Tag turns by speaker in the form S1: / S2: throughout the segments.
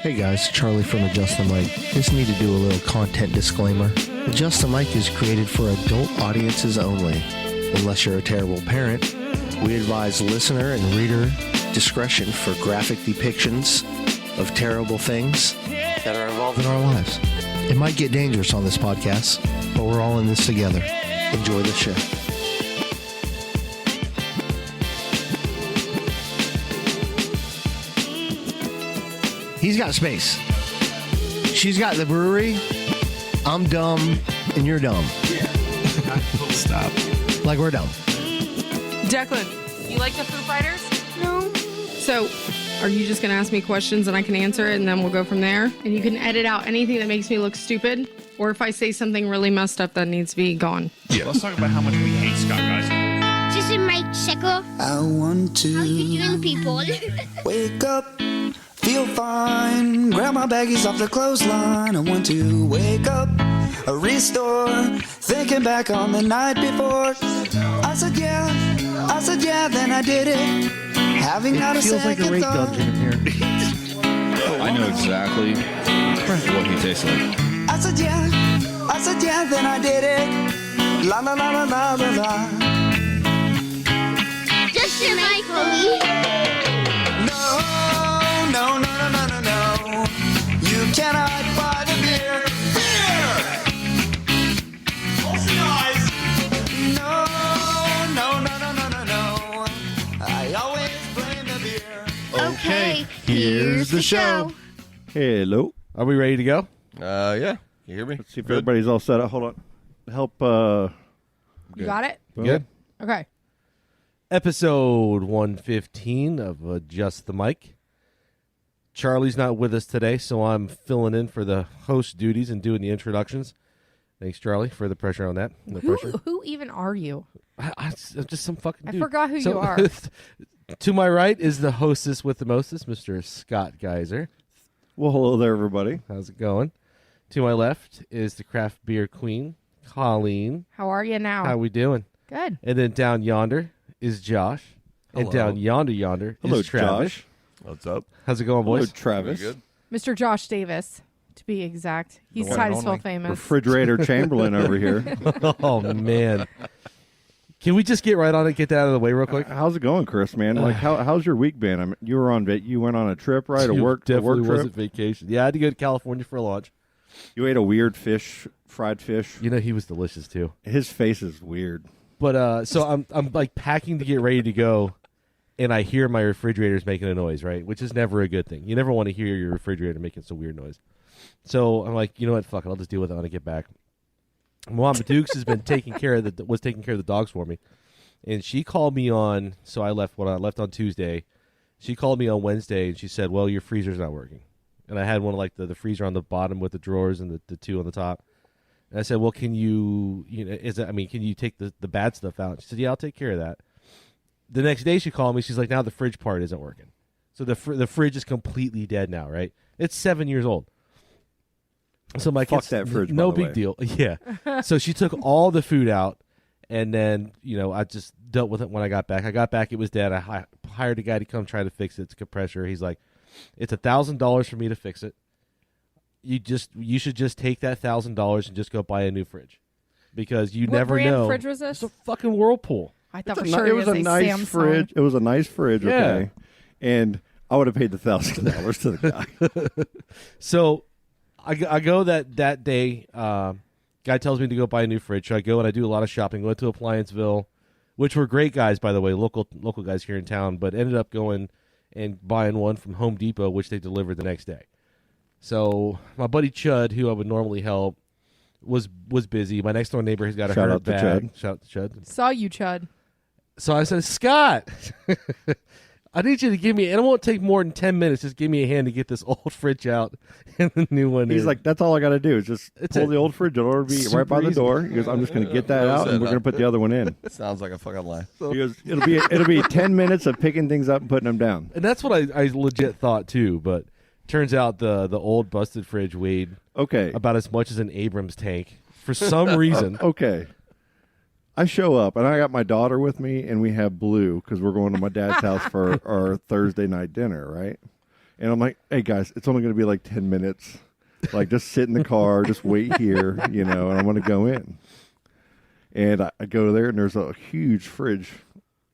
S1: Hey guys, Charlie from Adjust the Mic. Just need to do a little content disclaimer. Adjust the Mic is created for adult audiences only. Unless you're a terrible parent, we advise listener and reader discretion for graphic depictions of terrible things that are involved in our lives. It might get dangerous on this podcast, but we're all in this together. Enjoy the show. He's got space. She's got the brewery. I'm dumb, and you're dumb.
S2: Yeah. Stop.
S1: Like we're dumb.
S3: Declan, you like the Foo Fighters?
S4: No. So, are you just going to ask me questions and I can answer it and then we'll go from there? And you can edit out anything that makes me look stupid? Or if I say something really messed up that needs to be gone?
S2: Yeah. Let's talk about how much we hate Scott, guys.
S5: Just in my circle.
S6: I want to
S5: How you doing, people?
S6: wake up, feel fine, grab my baggies off the clothesline. I want to wake up, restore, thinking back on the night before. I said yeah, then I did it. Having not a
S1: Feels like a
S6: second
S1: rape
S6: thought.
S1: dungeon in here.
S7: I know exactly what he tastes like.
S6: I said yeah, then I did it. La la la la la la la.
S5: Just in my Chloe.
S6: No. You cannot buy the beer. No. I always blame the beer.
S5: Okay,
S8: here's the show. Hello.
S9: Are we ready to go?
S7: Yeah. You hear me?
S8: Let's see if everybody's all set up. Hold on. Help.
S4: You got it?
S9: Good.
S4: Okay.
S9: Episode 115 of Adjust the Mic. Charlie's not with us today, so I'm filling in for the host duties and doing the introductions. Thanks, Charlie, for the pressure on that. No pressure.
S4: Who even are you?
S9: I'm just some fucking dude.
S4: I forgot who you are.
S9: To my right is the hostess with the mostest, Mr. Scott Geiser.
S8: Well, hello there, everybody.
S9: How's it going? To my left is the craft beer queen, Colleen.
S4: How are you now?
S9: How we doing?
S4: Good.
S9: And then down yonder is Josh.
S7: Hello.
S9: And down yonder
S8: Hello,
S9: is Travis.
S8: Josh.
S7: What's up?
S9: How's it going,
S8: Hello,
S9: boys?
S8: Travis.
S7: Pretty good.
S4: Mr. Josh Davis, to be exact. He's
S7: The one and
S4: Titusville
S7: only.
S4: famous.
S8: Refrigerator Chamberlain over here.
S9: Oh, man. Can we just get right on it, get that out of the way real quick?
S8: How's it going, Chris, man? Like, how's your week been? I mean, you went on a trip, right? A work
S9: Definitely
S8: trip?
S9: wasn't vacation. Yeah, I had to go to California for lunch.
S8: You ate a weird fish, fried fish.
S9: You know, he was delicious, too.
S8: His face is weird.
S9: But so I'm like packing to get ready to go, and I hear my refrigerator's making a noise, right? Which is never a good thing. You never want to hear your refrigerator making some weird noise. So I'm like, you know what? Fuck it. I'll just deal with it when I get back. Mama Dukes has been taking care of the dogs for me, and she called me on. So I left on Tuesday. She called me on Wednesday, and she said, "Well, your freezer's not working." And I had one of like the freezer on the bottom with the drawers and the two on the top. And I said, "Well, can you can you take the bad stuff out?" She said, "Yeah, I'll take care of that." The next day she called me. She's like, "Now the fridge part isn't working." So the fridge is completely dead now, right? It's 7 years old. So my
S8: Fuck
S9: kids,
S8: that fridge,
S9: no
S8: by the
S9: big
S8: way.
S9: deal. Yeah. So she took all the food out, and then I just dealt with it when I got back. I got back, it was dead. I hired a guy to come try to fix it. It's a compressor. He's like, "It's $1,000 for me to fix it. You should just take that $1,000 and just go buy a new fridge, because you
S4: What
S9: never
S4: brand
S9: know."
S4: fridge was this?
S9: It's a fucking Whirlpool.
S4: I thought
S8: It
S4: for sure
S8: was a nice
S4: Samsung.
S8: fridge. It was a nice fridge,
S9: Yeah.
S8: okay? And I would have paid the $1,000 to the guy.
S9: So I go that day. Guy tells me to go buy a new fridge. So I go and I do a lot of shopping. Went to Applianceville, which were great guys, by the way, local guys here in town. But ended up going and buying one from Home Depot, which they delivered the next day. So my buddy Chud, who I would normally help, was busy. My next door neighbor has got a
S8: Shout
S9: hurt
S8: out to
S9: bag.
S8: Chud.
S9: Shout out to Chud.
S4: Saw you, Chud.
S9: So I said, "Scott, I need you to give me, and it won't take more than 10 minutes, just give me a hand to get this old fridge out and the new one in."
S8: He's like, "That's all I got to do is just pull the old fridge. It'll already be right by the
S9: super
S8: door." He goes, "I'm just going to get that out, and we're going to put the other one in."
S7: Sounds like a fucking lie.
S8: He goes, "It'll be 10 minutes of picking things up and putting them down."
S9: And that's what I legit thought too, but turns out the old busted fridge weighed about as much as an Abrams tank for some reason.
S8: Okay. I show up, and I got my daughter with me, and we have Blue, because we're going to my dad's house for our Thursday night dinner, right? And I'm like, hey, guys, it's only going to be like 10 minutes. Like, just sit in the car, just wait here, and I'm going to go in. And I go there, and there's a huge fridge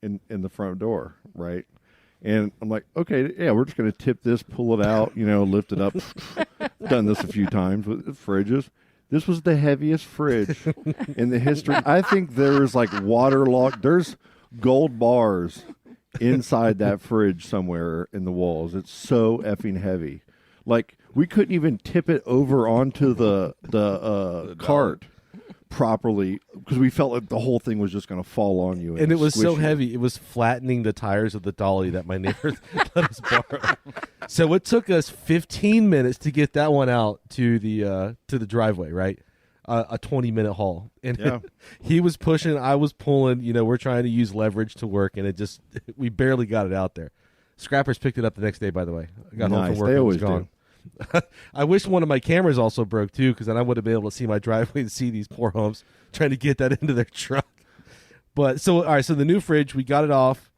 S8: in the front door, right? And I'm like, okay, yeah, we're just going to tip this, pull it out, lift it up. Done this a few times with fridges. This was the heaviest fridge in the history. I think there's like waterlogged. There's gold bars inside that fridge somewhere in the walls. It's so effing heavy. Like, we couldn't even tip it over onto the cart properly because we felt like the whole thing was just going to fall on you.
S9: And it was so
S8: squish you.
S9: heavy, it was flattening the tires of the dolly that my neighbor let us borrow. So it took us 15 minutes to get that one out to the driveway, right? A 20-minute haul. And he was pushing, I was pulling. We're trying to use leverage to work, and we barely got it out there. Scrappers picked it up the next day, by the way. I got home from work
S8: They
S9: and it
S8: always
S9: was gone.
S8: do.
S9: I wish one of my cameras also broke too, because then I would have been able to see my driveway and see these poor homes trying to get that into their truck. But all right, so the new fridge, we got it off.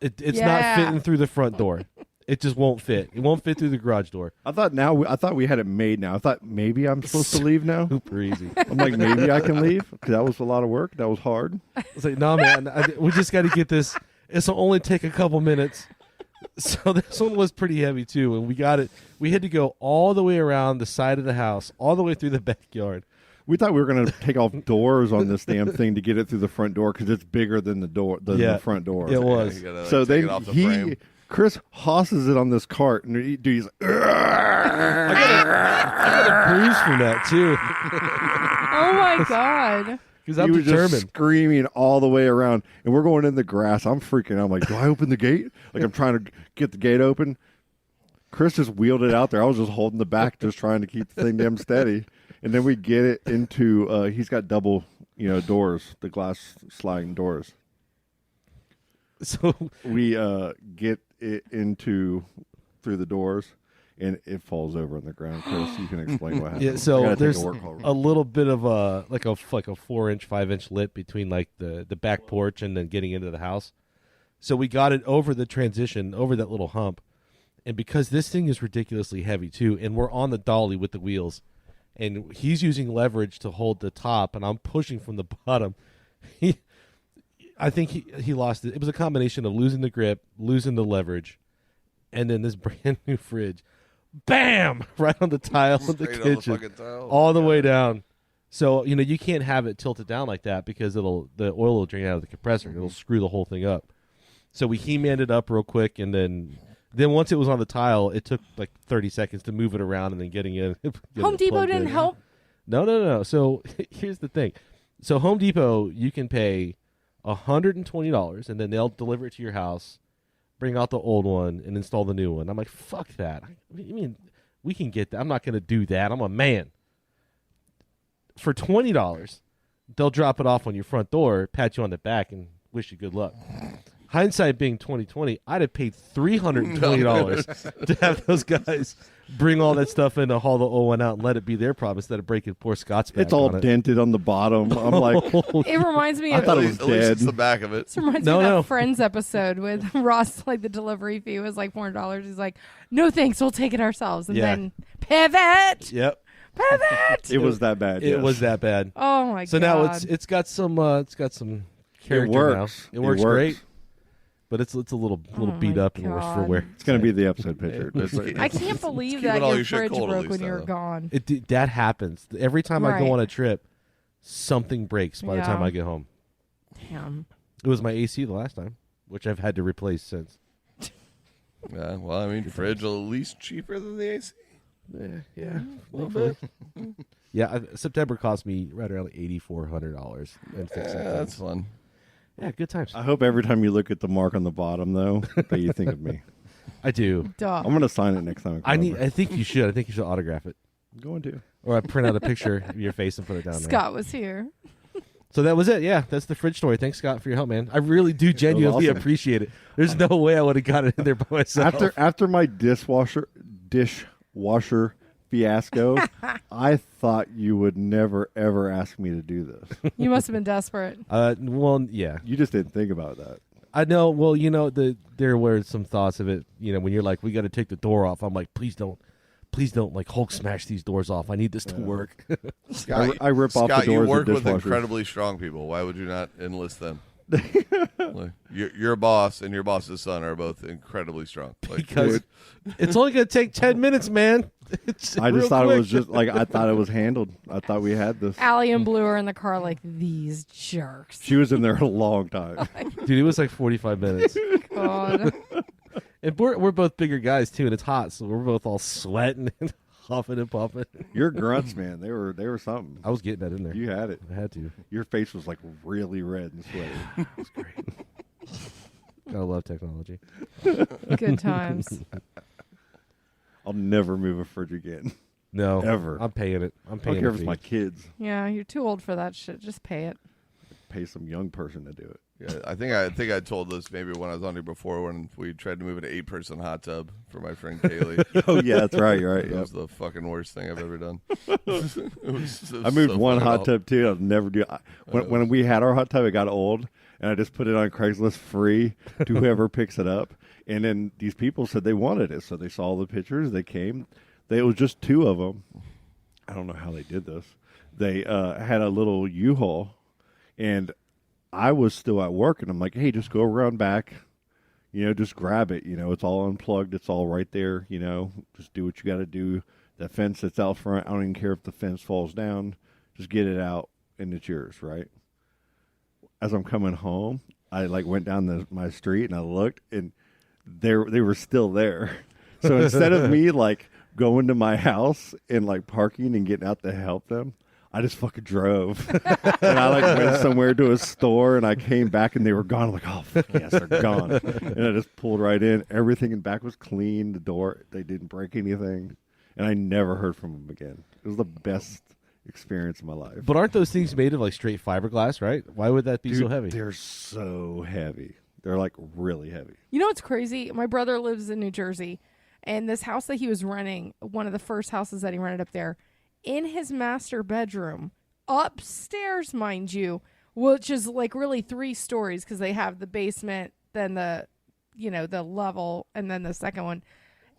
S9: It's not fitting through the front door. It just won't fit. It won't fit through the garage door.
S8: I thought we had it made now. I thought maybe I'm supposed to leave now.
S9: Super easy.
S8: I'm like, maybe I can leave because that was a lot of work. That was hard.
S9: I was like, no, man, we just got to get this. This will only take a couple minutes. So this one was pretty heavy too, and we got it. We had to go all the way around the side of the house, all the way through the backyard.
S8: We thought we were going to take off doors on this damn thing to get it through the front door because it's bigger than the front door.
S9: It was.
S7: Gotta,
S8: So
S7: take it off the frame.
S8: Chris hosses it on this cart, and he's like,
S9: I got a bruise from that too.
S4: Oh my god.
S9: Because I'm
S8: he was
S9: determined.
S8: just screaming all the way around, and we're going in the grass. I'm freaking out. I'm like, do I open the gate? Like, I'm trying to get the gate open. Chris just wheeled it out there. I was just holding the back, just trying to keep the thing damn steady. And then we get it into, he's got double, doors, the glass sliding doors.
S9: So
S8: we get it through the doors, and it falls over on the ground. Chris, you can explain what happened.
S9: Yeah, so there's a little bit of a 4-inch, 5-inch lip between like the back porch and then getting into the house. So we got it over the transition, over that little hump. And because this thing is ridiculously heavy too, and we're on the dolly with the wheels, and he's using leverage to hold the top, and I'm pushing from the bottom. I think he lost it. It was a combination of losing the grip, losing the leverage, and then this brand new fridge. Bam! Right on the tile of the kitchen. All the way down. So, you can't have it tilted down like that because the oil will drain out of the compressor. It'll screw the whole thing up. So we He-Manned it up real quick, and then once it was on the tile, it took like 30 seconds to move it around and then getting in.
S4: Home Depot didn't help?
S9: No. So here's the thing. So Home Depot, you can pay $120, and then they'll deliver it to your house, bring out the old one, and install the new one. I'm like, fuck that. I mean, we can get that. I'm not going to do that. I'm a man. For $20, they'll drop it off on your front door, pat you on the back, and wish you good luck. Hindsight being 2020, I'd have paid $320 to have those guys bring all that stuff in to haul the old one out and let it be their problem instead of breaking poor Scott's back.
S8: It's all dented on the bottom. I'm like,
S4: it reminds me
S8: I
S4: of
S8: thought it was
S7: At least
S8: dead.
S7: it's the back of it.
S4: This reminds me of that Friends episode with Ross, like the delivery fee was like $400. He's like, no thanks, we'll take it ourselves. And then pivot.
S9: Yep.
S4: Pivot.
S8: It was that bad.
S9: It was that bad.
S4: Oh my god.
S9: So now it's got some character now. It works great. But it's a little beat up and worse for wear.
S8: It's going to be the episode picture.
S4: I can't believe that your fridge broke when you were gone.
S9: That happens. Every time I go on a trip, something breaks by the time I get home.
S4: Damn.
S9: It was my AC the last time, which I've had to replace since.
S7: Yeah, well, I mean, fridge at least cheaper than the AC.
S9: Yeah, a little bit. Yeah, September cost me right around $8,400 and fixing things.
S7: That's fun.
S9: Yeah, good times.
S8: I hope every time you look at the mark on the bottom, though, that you think of me.
S9: I do.
S4: Duh.
S8: I'm going to sign it next time.
S9: I think you should. I think you should autograph it.
S8: I'm going to.
S9: Or I print out a picture of your face and put it down there.
S4: Scott was here.
S9: So that was it. Yeah, that's the fridge story. Thanks, Scott, for your help, man. I really do genuinely appreciate it. There's no way I would have got it in there by myself.
S8: After my dishwasher fiasco, I thought you would never, ever ask me to do this.
S4: You must have been desperate.
S9: Well, yeah.
S8: You just didn't think about that.
S9: I know. Well, there were some thoughts of it. When you're like, we got to take the door off. I'm like, please don't like Hulk smash these doors off. I need this to work.
S7: Scott,
S8: I rip off the
S7: Scott,
S8: doors
S7: you work
S8: of
S7: with
S8: dishwashers.
S7: incredibly strong people. Why would you not enlist them? Like, your boss and your boss's son are both incredibly strong.
S9: Because it's only going to take 10 minutes, man.
S8: I just thought it was just like I thought it was handled. I thought we had this.
S4: Allie and Blue are in the car like these jerks.
S8: She was in there a long time.
S9: Dude, it was like 45 minutes.
S4: God.
S9: And we're both bigger guys too, and it's hot, so we're both all sweating and huffing and puffing.
S8: Your grunts, man, they were something.
S9: I was getting that in there.
S8: You had it.
S9: I had to.
S8: Your face was like really red and sweaty.
S9: It was great. Gotta love technology.
S4: Good times.
S8: I'll never move a fridge again.
S9: No,
S8: ever.
S9: I'm paying it.
S8: I don't care if it's my kids.
S4: Yeah, you're too old for that shit. Just pay it.
S8: Pay some young person to do it.
S7: Yeah, I think I told this maybe when I was on here before when we tried to move an 8-person hot tub for my friend Kaylee.
S8: Oh yeah, that's right. You're right.
S7: It was the fucking worst thing I've ever done.
S8: I moved one hot tub too. I'll never do. When we had our hot tub, it got old, and I just put it on Craigslist free to whoever picks it up. And then these people said they wanted it, so they saw the pictures. They came. It was just 2 of them. I don't know how they did this. They had a little U-Haul, and I was still at work, and I'm like, hey, just go around back, just grab it. It's all unplugged. It's all right there. Just do what you got to do. That fence that's out front, I don't even care if the fence falls down. Just get it out, and it's yours, right? As I'm coming home, I went down my street, and I looked, and they were still there. So instead of me going to my house and parking and getting out to help them, I just fucking drove. And I went somewhere to a store, and I came back and they were gone. I'm like, oh fuck yes, they're gone. And I just pulled right in. Everything in back was clean. The door, they didn't break anything, and I never heard from them again. It was the best experience of my life.
S9: But aren't those things made of straight fiberglass, right? Why would that be
S8: Dude,
S9: so heavy?
S8: They're so heavy. They're really heavy.
S4: You know what's crazy? My brother lives in New Jersey, and this house that he was renting, one of the first houses that he rented up there, in his master bedroom, upstairs, mind you, which is really 3 stories because they have the basement, then the level, and then the second one.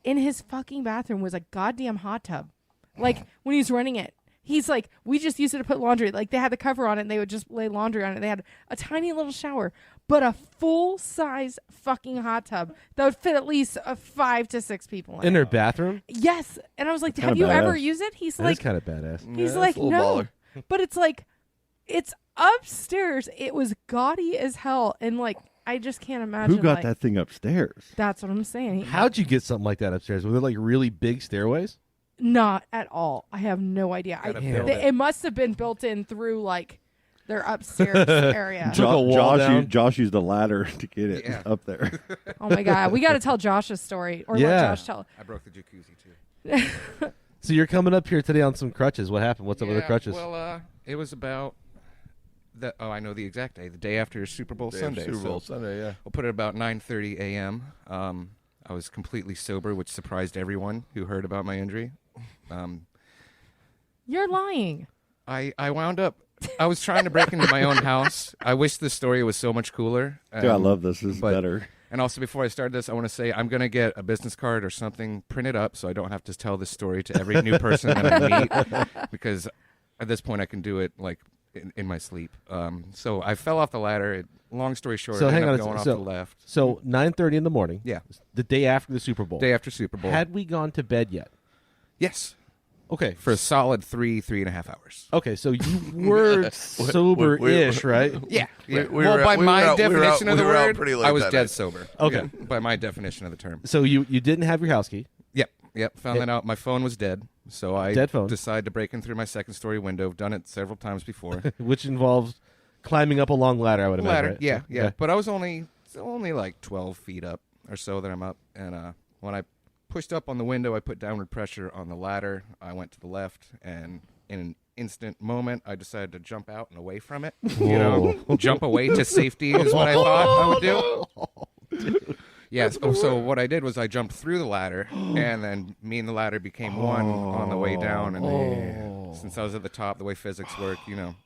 S4: In his fucking bathroom was a goddamn hot tub. When he's renting it, he's like, we just used it to put laundry. They had the cover on it, and they would just lay laundry on it. They had a tiny little shower, but a full-size fucking hot tub that would fit at least 5 to 6 people in
S9: In
S4: it.
S9: their bathroom?
S4: Yes. And I was like,
S8: That's
S4: have you
S8: kinda
S4: ever
S8: badass.
S4: used it? He's
S9: That's kind of badass.
S4: he's
S7: Yeah,
S4: like,
S7: it's a little
S4: no.
S7: baller.
S4: But it's upstairs. It was gaudy as hell. And I just can't imagine.
S8: Who got that thing upstairs?
S4: That's what I'm saying.
S9: How'd you get something like that upstairs? Were there really big stairways?
S4: Not at all. I have no idea.
S2: Gotta build it.
S4: It must have been built in through their upstairs area.
S9: Took a wall down.
S8: Josh used a ladder to get it
S2: Yeah.
S8: up there.
S4: Oh my God. We got to tell Josh's story or let
S9: Yeah.
S4: Josh tell.
S2: I broke the jacuzzi too.
S9: So you're coming up here today on some crutches. What happened? What's up with the crutches?
S2: Well, it was about I know the exact day. The day after Super Bowl Sunday.
S7: Super Bowl
S2: So
S7: Sunday, yeah.
S2: we'll put it about 9:30 a.m. I was completely sober, which surprised everyone who heard about my injury.
S4: You're lying.
S2: I wound up. I was trying to break into my own house. I wish the story was so much cooler.
S8: Dude, I love this. This is
S2: but-
S8: better.
S2: And also, before I start this, I want to say I'm going to get a business card or something printed up so I don't have to tell this story to every new person that I meet, because at this point I can do it in my sleep. So I fell off the ladder. Long story short,
S9: So
S2: I
S9: hang
S2: ended
S9: on
S2: up
S9: a
S2: going
S9: second.
S2: off to the left.
S9: So 9:30 in the morning.
S2: Yeah.
S9: The day after the Super Bowl.
S2: Day after Super Bowl.
S9: Had we gone to bed yet?
S2: Yes.
S9: Okay.
S2: For a solid 3.5 hours.
S9: Okay, so you were sober-ish, right?
S2: Yeah.
S7: We
S2: well,
S7: were
S2: by
S7: out- we
S2: my
S7: were out- we were
S2: definition
S7: out-
S2: of the
S7: we were out
S2: word,
S7: pretty late
S2: I was
S7: that
S2: dead
S7: night.
S2: sober.
S9: Okay.
S2: By my definition of the term.
S9: So you didn't have your house key.
S2: Yep. Found that out. My phone was dead. So I
S9: Dead phone.
S2: decided to break in through my second-story window. Done it several times before.
S9: Which involves climbing up a long ladder, I would imagine.
S2: Ladder,
S9: right?
S2: yeah,
S9: So-
S2: yeah. But I was only 12 feet up or so that I'm up. And when I pushed up on the window, I put downward pressure on the ladder. I went to the left, and in an instant moment, I decided to jump out and away from it. You know, jump away to safety is what I thought I would do. Yes. So what I did was I jumped through the ladder, and then me and the ladder became one on the way down. And since I was at the top, the way physics work,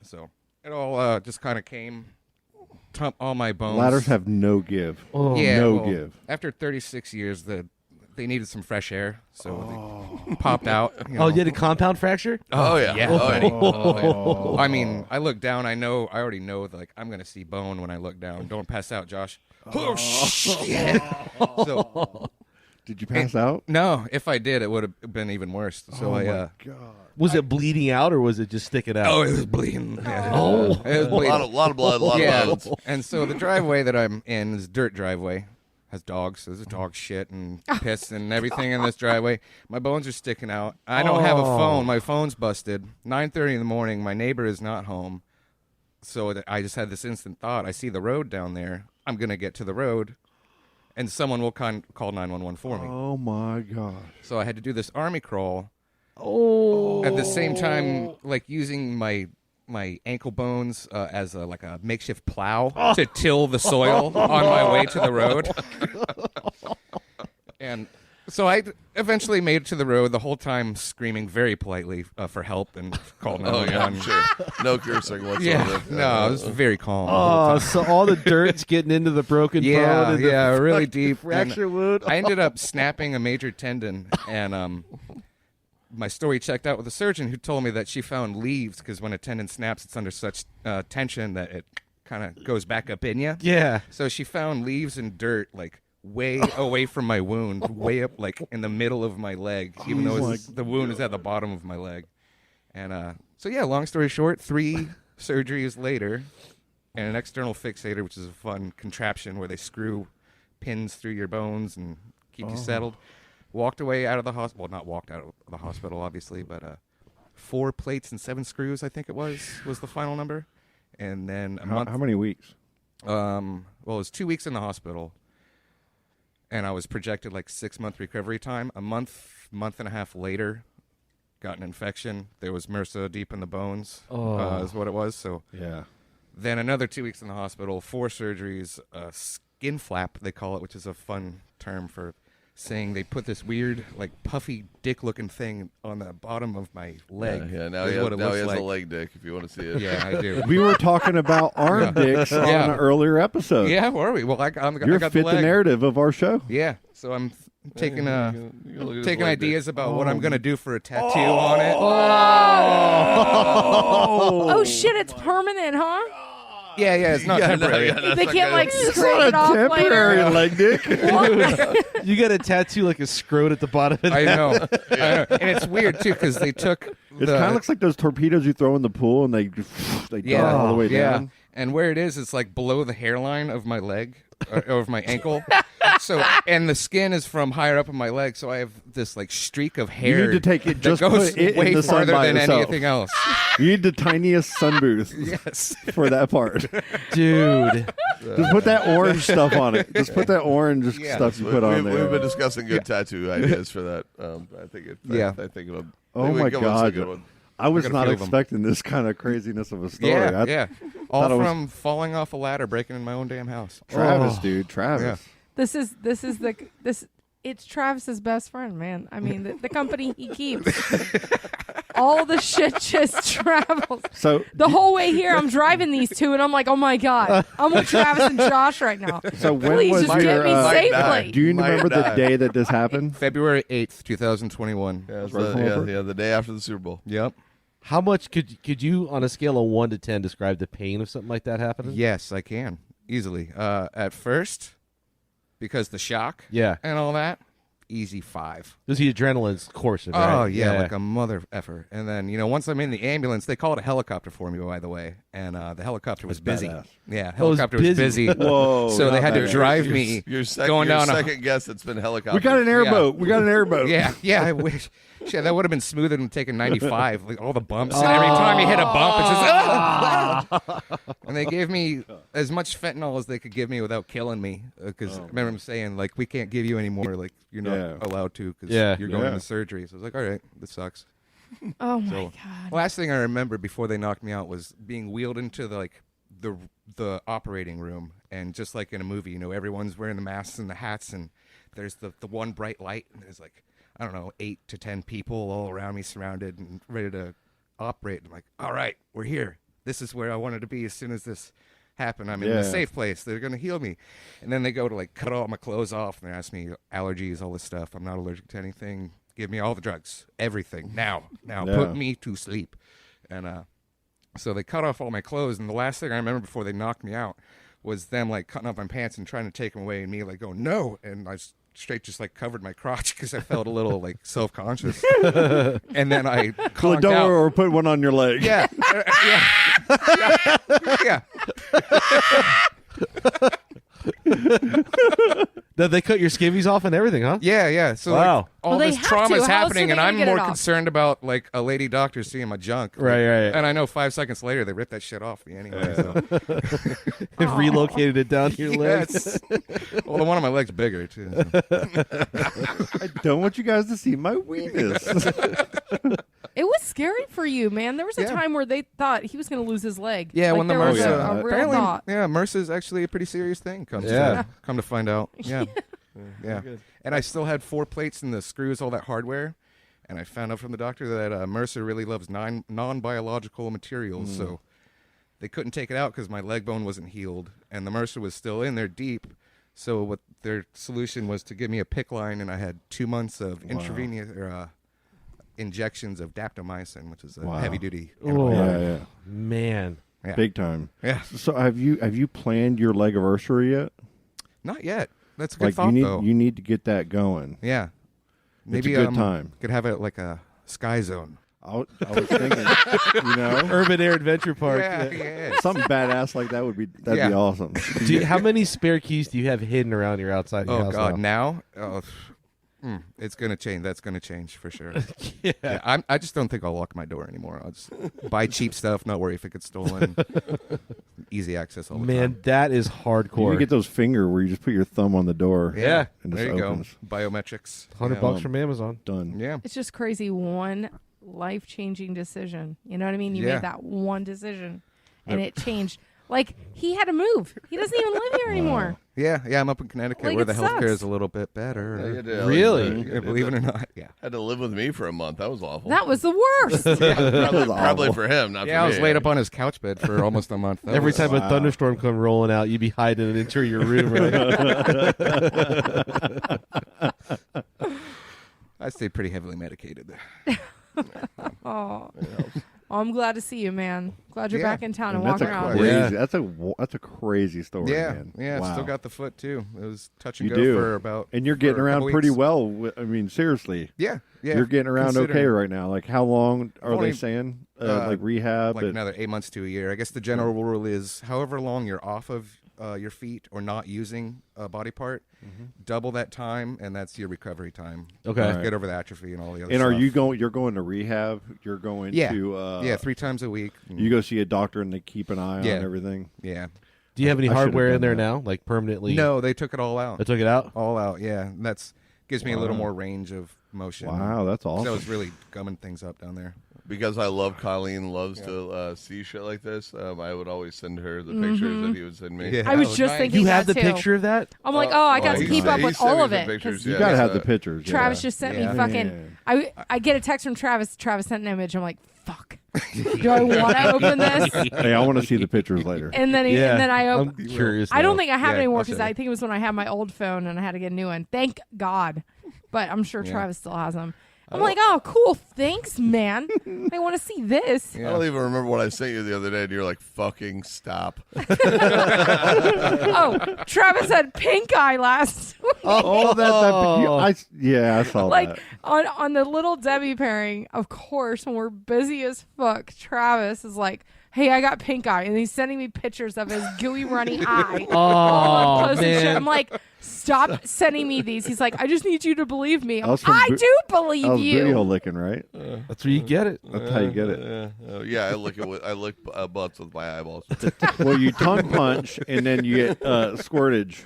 S2: so it all just kind of came all my bones.
S8: Ladders have no give.
S9: Oh.
S2: Yeah,
S8: no
S2: well,
S8: give.
S2: After 36 years, they needed some fresh air, so they popped out.
S9: Oh, you had a compound fracture?
S7: Oh, yeah.
S2: Yeah.
S7: Oh, yeah.
S2: Oh, yeah. I mean, I look down. I already know that, like, I'm gonna see bone when I look down. Don't pass out, Josh. Oh shit! So,
S8: Did you pass out?
S2: no, if I did, it would have been even worse. So
S8: my
S2: I.
S8: God.
S9: Was it bleeding out or was it just sticking out?
S2: Oh, it was bleeding. Yeah.
S9: Oh.
S2: It was
S7: A
S2: bleeding.
S7: lot of blood, a lot
S2: Yeah.
S7: of blood.
S2: And so the driveway that I'm in is a dirt driveway. Has dogs. So there's dog shit and piss and everything in this driveway. My bones are sticking out. I don't have a phone. My phone's busted. 9:30 in the morning. My neighbor is not home. So I just had this instant thought. I see the road down there. I'm going to get to the road, and someone will call 911 for me.
S8: Oh my God.
S2: So I had to do this army crawl.
S9: Oh.
S2: At the same time, like using my ankle bones as a makeshift plow to till the soil on my way to the road. And so I eventually made it to the road, the whole time screaming very politely for help and called
S7: Oh,
S2: 911.
S7: yeah, sure. No cursing whatsoever.
S2: Yeah, no, it was very calm. the whole
S9: Oh,
S2: time.
S9: so all the dirt's getting into the broken bone.
S2: Yeah,
S9: and the
S2: yeah, really
S9: fucking
S2: deep.
S9: fracture
S2: And
S9: wound.
S2: I ended up snapping a major tendon, and my story checked out with a surgeon who told me that she found leaves because when a tendon snaps, it's under such tension that it kind of goes back up in you.
S9: Yeah.
S2: So she found leaves and dirt like way away from my wound, way up like in the middle of my leg, even though the wound is at the bottom of my leg. And so yeah, long story short, 3 surgeries later, and an external fixator, which is a fun contraption where they screw pins through your bones and keep you settled. Walked away out of the hospital. Well, not walked out of the hospital, obviously, but 4 plates and 7 screws, I think it was the final number. And then a month.
S8: How many weeks?
S2: Well, it was 2 weeks in the hospital, and I was projected like 6-month recovery time. A month and a half later, got an infection. There was MRSA deep in the bones, is what it was. So
S8: Yeah.
S2: then another 2 weeks in the hospital, 4 surgeries, skin flap, they call it, which is a fun term for saying they put this weird, like, puffy dick-looking thing on the bottom of my leg.
S7: Yeah, now
S2: is
S7: he
S2: what
S7: has,
S2: it looks
S7: a
S2: like.
S7: leg dick if you want to see it.
S2: Yeah, I do.
S8: We were talking about arm dicks on
S2: Yeah.
S8: an earlier episode.
S2: Yeah, were we? Well, I got
S8: You're
S2: the
S8: fit
S2: leg.
S8: the narrative of our show.
S2: Yeah, so I'm taking
S7: You can look at his
S2: taking
S7: leg dick.
S2: ideas about what I'm gonna do for a tattoo on it.
S4: Oh shit, it's permanent, huh?
S2: Yeah, it's not temporary.
S4: They can't like
S8: It's
S4: scrape
S8: not
S4: it
S8: a
S4: off
S8: temporary
S4: later.
S8: leg dick.
S9: You got a tattoo like a scrote at the bottom of
S2: I
S9: that.
S2: know. And it's weird too because they took.
S8: It kind of looks like those torpedoes you throw in the pool and they dive all the way down.
S2: And where it is, it's like below the hairline of my leg, or of my ankle. So, and the skin is from higher up in my leg, so I have this like streak of hair.
S8: You need to take it,
S2: that
S8: just
S2: goes
S8: put it
S2: way
S8: in the sun
S2: farther
S8: by
S2: than
S8: yourself.
S2: anything else.
S8: You need the tiniest sun booth
S2: Yes.
S8: for that part.
S9: Dude.
S8: Just put that orange stuff on it. Just put that orange
S2: Yeah.
S8: stuff you put on there.
S7: We've been discussing good tattoo ideas for that. I think it'll.
S8: Oh
S7: maybe we
S8: my
S7: can come up with a
S8: God.
S7: good one.
S8: I was
S2: got a
S8: not
S2: few of 'em.
S8: expecting this kind of craziness of a story.
S2: Yeah. All
S8: thought it was-
S2: from falling off a ladder, breaking in my own damn house.
S8: Travis,
S9: Oh.
S8: dude. Travis.
S4: It's Travis's best friend, man. I mean, the company he keeps. All the shit just travels.
S8: So
S4: The whole way here, I'm driving these two, and I'm like, oh my God. I'm with Travis and Josh right now.
S8: So when
S4: Please
S8: was
S4: just
S8: your,
S4: get me
S7: Might die.
S4: safely.
S8: do you
S7: Might
S8: remember the
S7: die.
S8: day that this happened?
S2: February 8th, 2021.
S7: Yeah, it's
S8: Right over.
S7: the day after the Super Bowl.
S2: Yep.
S9: How much could you, on a scale of 1 to 10, describe the pain of something like that happening?
S2: Yes, I can. Easily. At first, because the shock
S9: Yeah.
S2: and all that, easy 5.
S9: Because the adrenaline's coursing,
S2: Oh,
S9: right?
S2: yeah, like a mother effer. And then, once I'm in the ambulance, they called a helicopter for me, by the way. And the helicopter was busy.
S8: badass.
S2: Yeah,
S9: Oh, it was
S2: helicopter was
S9: busy.
S2: busy.
S8: Whoa.
S2: So they
S8: not
S2: had to
S8: bad.
S2: drive me
S7: Your
S2: going down
S7: second guess that's been helicopter.
S8: We got an airboat. We got an airboat.
S2: Yeah, I wish. Shit, that would have been smoother than taking 95. Like all the bumps. And every time you hit a bump, it's just. Ah! And they gave me as much fentanyl as they could give me without killing me. Because I remember them saying, like, we can't give you any more. Like, you're not
S8: Yeah.
S2: allowed to because
S9: Yeah.
S2: you're going
S8: Yeah.
S2: into surgery. So I was like, all right, this sucks.
S4: Oh my
S2: So,
S4: God.
S2: last thing I remember before they knocked me out was being wheeled into the operating room, and just like in a movie, everyone's wearing the masks and the hats, and there's the one bright light, and there's like, I don't know, 8 to 10 people all around me, surrounded and ready to operate. I'm like, all right, we're here. This is where I wanted to be as soon as this happen. I'm in a safe place. They're going to heal me. And then they go to like cut all my clothes off and they ask me allergies, all this stuff. I'm not allergic to anything. Give me all the drugs, everything now. Put me to sleep. And so they cut off all my clothes. And the last thing I remember before they knocked me out was them like cutting off my pants and trying to take them away, and me like going no. And I straight just like covered my crotch because I felt a little like self-conscious. And then I conked out.
S8: Or put one on your leg.
S2: Yeah. Yeah.
S9: Did they cut your skivvies off and everything, huh?
S2: Yeah. So
S9: wow.
S2: like, all
S4: Well, they
S2: this
S4: have
S2: trauma
S4: to.
S2: is
S4: How else are
S2: happening,
S4: they
S2: and
S4: gonna
S2: I'm
S4: get it
S2: more
S4: off?
S2: concerned about like a lady doctor seeing my junk.
S9: Right.
S2: And I know 5 seconds later they ripped that shit off me anyway. So.
S9: They've relocated it down to your legs.
S2: Yes. Well, the one on my leg's bigger too. So.
S8: I don't want you guys to see my weenus.
S4: It was scary for you, man. There was a time where they thought he was going to lose his leg.
S2: Yeah,
S4: like,
S2: when the
S4: there was
S2: MRSA,
S4: a real
S2: apparently,
S4: thought.
S2: MRSA is actually a pretty serious thing. Come to find out. Yeah. And I still had 4 plates in the screws, all that hardware. And I found out from the doctor that MRSA really loves non-biological materials. So they couldn't take it out because my leg bone wasn't healed. And the MRSA was still in there deep. So what their solution was to give me a PICC line, and I had 2 months of intravenous injections of daptomycin, which is a heavy-duty antibiotic.
S9: Man.
S2: Yeah.
S8: Big time.
S2: Yeah.
S8: So have you planned your leg anniversary yet?
S2: Not yet. That's a good thought, though.
S8: You need to get that going.
S2: Yeah. Maybe
S8: it's a good time.
S2: Could have it like a sky zone.
S8: I was thinking,
S9: Urban Air Adventure Park.
S2: Yeah.
S8: Something badass like that would be be awesome.
S9: How many spare keys do you have hidden around your outside your house?
S2: Oh God, now? It's gonna change. That's gonna change for sure. I just don't think I'll lock my door anymore. I'll just buy cheap stuff, not worry if it gets stolen. Easy access all the time.
S9: Man, that is hardcore.
S8: You get those finger where you just put your thumb on the door.
S2: Yeah,
S8: and
S2: there
S8: just
S2: you
S8: opens.
S2: go. Biometrics.
S9: $100 from Amazon.
S8: Done.
S2: Yeah.
S4: It's just crazy. One life-changing decision. You know what I mean? You made that one decision, and it changed. Like, he had to move. He doesn't even live here anymore.
S2: Yeah, I'm up in Connecticut
S4: Like,
S2: where
S4: it
S2: the healthcare
S4: sucks.
S2: is a little bit better.
S9: Really?
S2: Believe it or not. Yeah.
S7: Had to live with me for a month. That was awful.
S4: That was the worst.
S7: Probably for him, not for me.
S2: I was laid up on his couch bed for almost a month.
S9: Every time a thunderstorm come rolling out, you'd be hiding in an interior room. Right?
S2: I stayed pretty heavily medicated there.
S4: Oh, I'm glad to see you, man. Glad you're back in town and walking around.
S8: Crazy, That's a crazy story,
S2: Yeah,
S8: man.
S2: yeah.
S8: Wow.
S2: Still got the foot too. It was touch and
S8: You
S2: go
S8: do.
S2: for about.
S8: And you're getting
S2: for a
S8: around
S2: couple
S8: pretty
S2: weeks.
S8: well. I mean, seriously.
S2: Yeah.
S8: You're getting around okay
S2: Considering-
S8: right now. Like, how long are
S2: Only,
S8: they saying? Like rehab?
S2: Like another 8 months to a year. I guess the general rule is however long you're off of your feet or not using a body part, double that time, and that's your recovery time.
S9: Okay.
S8: All right.
S2: Get over the atrophy and all the other
S8: And
S2: stuff.
S8: are you going? You're going to rehab. You're going to
S2: 3 times a week.
S8: You go see a doctor and they keep an eye on everything.
S2: Yeah.
S9: Do you have any
S8: I should've
S9: hardware in
S8: done
S9: there
S8: that.
S9: now, like permanently?
S2: No, they took it all out.
S9: They took it out?
S2: All out, yeah. And that's gives me a little more range of motion.
S8: Wow, that's awesome.
S2: That was really gumming things up down there.
S7: Because I love Colleen, loves to see shit like this. I would always send her the pictures that he would send me.
S2: Yeah.
S4: I was
S2: Oh,
S4: just
S2: nice.
S4: thinking
S9: You have the
S4: that too.
S9: picture of that?
S4: I'm like, I got to
S7: he
S4: keep
S7: sent-
S4: up
S7: he
S4: with
S7: sent
S4: all
S7: me
S4: of
S7: the
S4: it.
S7: pictures,
S4: 'cause
S8: You
S7: yeah.
S8: gotta have the pictures.
S4: Travis just sent me fucking. I get a text from Travis. Travis sent an image. I'm like, fuck. Do I want to open this?
S8: Hey, I want to see the pictures later.
S4: And then I open.
S9: I'm curious.
S4: I don't
S9: now.
S4: think I have it
S2: Yeah,
S4: anymore
S2: I'll
S4: because
S2: show you.
S4: I think it was when I had my old phone and I had to get a new one. Thank God. But I'm sure Travis still has them. I'm like, oh, cool. Thanks, man. I want to see this.
S7: I don't even remember what I sent you the other day, and you're like, fucking stop.
S4: Oh, Travis had pink eye last week.
S8: I saw
S4: Like
S8: that.
S4: on the Little Debbie pairing, of course, when we're busy as fuck, Travis is like, hey, I got pink eye. And he's sending me pictures of his gooey, runny eye.
S9: Oh,
S4: Close and shit.
S9: man.
S4: I'm like, stop sending me these. He's like, I just need you to believe me. I'm
S8: was
S4: like,
S8: from
S4: I
S8: vi-
S4: do
S8: That
S4: believe
S8: was video
S4: you.
S8: licking, right?
S9: That's where you get it.
S8: That's how you get it.
S7: I lick butts with my eyeballs.
S8: Well, you tongue punch and then you get squirtage,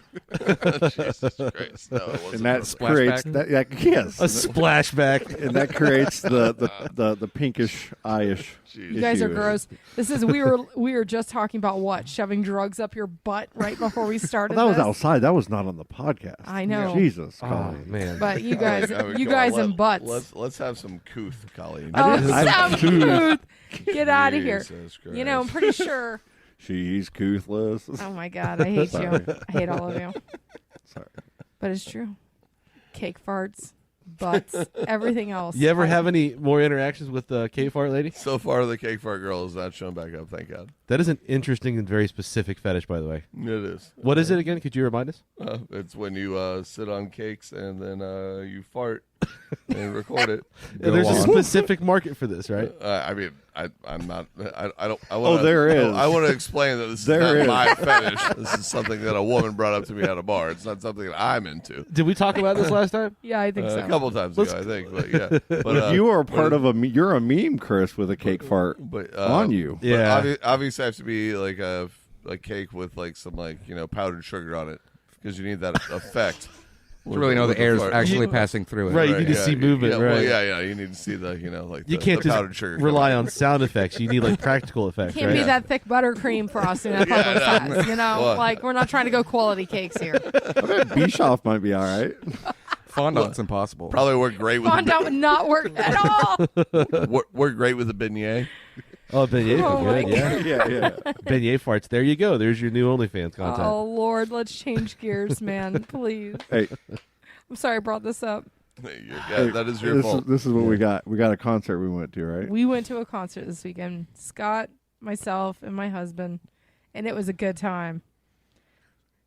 S7: Jesus Christ. No, it wasn't.
S8: and that
S2: splashback?
S8: creates that. Yes,
S9: A splashback.
S8: and that creates the pinkish eye-ish.
S4: You guys are gross. This is we were just talking about what? Shoving drugs up your butt right before we started.
S8: Well, that was
S4: this?
S8: outside. That was not on the podcast.
S4: I know.
S8: Jesus,
S9: Oh,
S8: Colleen.
S9: man.
S4: But you guys,
S7: I mean,
S4: you
S7: come on,
S4: guys and butts.
S7: Let's have some couth, Colleen.
S4: Oh, some truth. Get out of here.
S7: Jesus
S4: You know, I'm
S7: Christ.
S4: pretty sure
S8: She's toothless.
S4: Oh my God, I hate
S8: Sorry.
S4: you. I hate all of you.
S8: Sorry.
S4: But it's true. Cake farts, butts, everything else.
S9: You ever have any more interactions with the cake fart lady?
S7: So far, the cake fart girl has not shown back up. Thank God.
S9: That is an interesting and very specific fetish, by the way.
S7: It is.
S9: What is it again? Could you remind us?
S7: It's when you sit on cakes and then you fart and record it.
S9: There's a
S7: on.
S9: specific market for this, right?
S7: I mean, I'm not. I don't. I wanna,
S8: there is.
S7: I want to explain that this
S8: There
S7: is
S8: is.
S7: not my fetish. This is something that a woman brought up to me at a bar. It's not something that I'm into.
S9: Did we talk about this last time?
S4: Yeah, I think so.
S7: A couple times ago, I think. But yeah, but
S8: You are part of you're a meme, Chris, with a cake fart
S7: but,
S8: on you.
S7: but
S9: Yeah.
S7: obviously, I have to be like a cake with like some powdered sugar on it because you need that effect.
S2: To really know the air's actually passing through it.
S9: Right, you need to see movement,
S7: yeah,
S9: right?
S7: Well, yeah. You need to see the
S9: You can't
S7: the powdered
S9: just
S7: sugar
S9: rely
S7: coming
S9: on sound effects. You need like practical effects,
S4: Can't
S9: right?
S4: be that thick buttercream frosting that public says, you know?
S7: Well-
S4: Like, we're not trying to go quality cakes here.
S8: I bet Bischoff might be all right.
S2: Fondant's impossible.
S7: Probably work great with
S4: Fondant would not work at all.
S7: work great with a beignet.
S9: Oh, beignet,
S4: Oh my
S9: good, yeah.
S8: Yeah.
S9: Beignet farts. There you go. There's your new OnlyFans content.
S4: Oh, Lord, let's change gears, man. Please.
S8: Hey,
S4: I'm sorry I brought this up.
S7: Yeah, that is your fault.
S8: This is what we got. We got a concert we went to, right?
S4: We went to a concert this weekend. Scott, myself, and my husband, and it was a good time.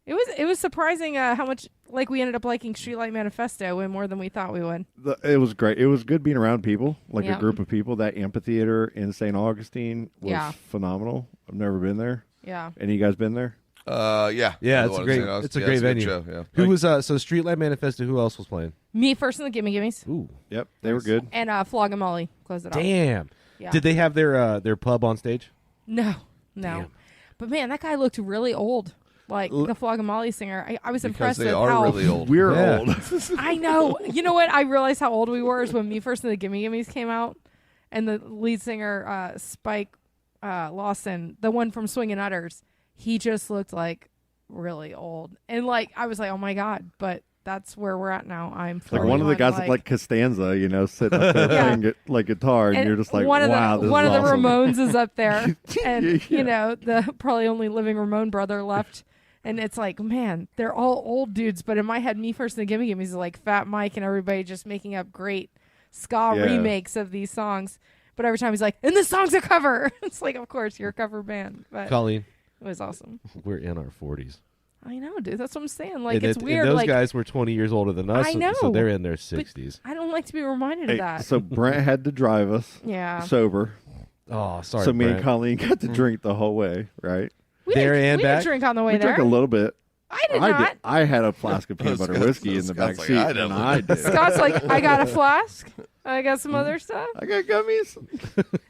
S4: It was surprising how much we ended up liking Streetlight Manifesto way more than we thought we would.
S8: It was great. It was good being around people, like
S4: Yeah.
S8: a group of people. That amphitheater in Saint Augustine was
S4: Yeah.
S8: phenomenal. I've never been there.
S4: Yeah.
S8: Any of you guys been there?
S7: Yeah.
S9: Yeah,
S7: The
S9: it's a
S7: one
S9: great.
S7: in St. Augustine.
S9: It's a
S7: Yeah,
S9: great
S7: good
S9: venue.
S7: show, yeah.
S9: Who was so Streetlight Manifesto? Who else was playing?
S4: Me first and the Gimmie Gimmies.
S9: Ooh,
S8: Yep, they were good.
S4: And Flogging Molly closed it off.
S9: damn!
S4: Yeah.
S9: Did they have their pub on stage?
S4: No.
S9: Damn.
S4: But man, that guy looked really old. Like the Flogging Molly singer. I was
S7: Because
S4: impressed
S7: they
S4: with
S7: are
S4: how
S7: really old.
S8: We're
S9: Yeah.
S8: old.
S4: I know. You know what? I realized how old we were is when Me First and the Gimmie Gimmies came out, and the lead singer Spike Lawson, the one from Swingin' Utters, he just looked like really old. And I was like, oh my God! But that's where we're at now. I'm
S8: Like one of the
S4: 41,
S8: guys that like Costanza, sitting up there playing guitar, and you're just like,
S4: one
S8: wow,
S4: of
S8: this
S4: the
S8: is awesome.
S4: Ramones is up there, and
S8: Yeah.
S4: the probably only living Ramone brother left. And it's like, man, they're all old dudes. But in my head, Me First and the Gimmie Gimmies is like Fat Mike and everybody just making up great ska
S8: Yeah.
S4: remakes of these songs. But every time he's like, and this song's a cover. It's like, of course, you're a cover band. But
S9: Colleen,
S4: it was awesome.
S9: we're in our 40s.
S4: I know, dude. That's what I'm saying. Like,
S9: And
S4: it's
S9: and
S4: weird.
S9: those
S4: Like,
S9: guys were 20 years older than us.
S4: I
S9: so-
S4: know.
S9: So they're in their 60s.
S4: I don't like to be reminded
S8: Hey,
S4: of that.
S8: so Brent had to drive us
S4: Yeah.
S8: sober.
S9: Oh, sorry.
S8: So me and
S9: Brent.
S8: Colleen got to drink the whole way, right?
S4: we
S9: there
S4: didn't,
S9: and
S4: we
S9: back?
S4: didn't drink on the way
S8: We
S4: there.
S8: drank a little bit.
S4: I did not.
S8: I had a flask of peanut butter
S7: Scott's-
S8: whiskey in the back
S7: Scott's
S8: seat,
S7: like, I
S8: and
S7: don't.
S8: I did.
S4: Scott's like, I got a flask. I got some other stuff.
S8: I got gummies.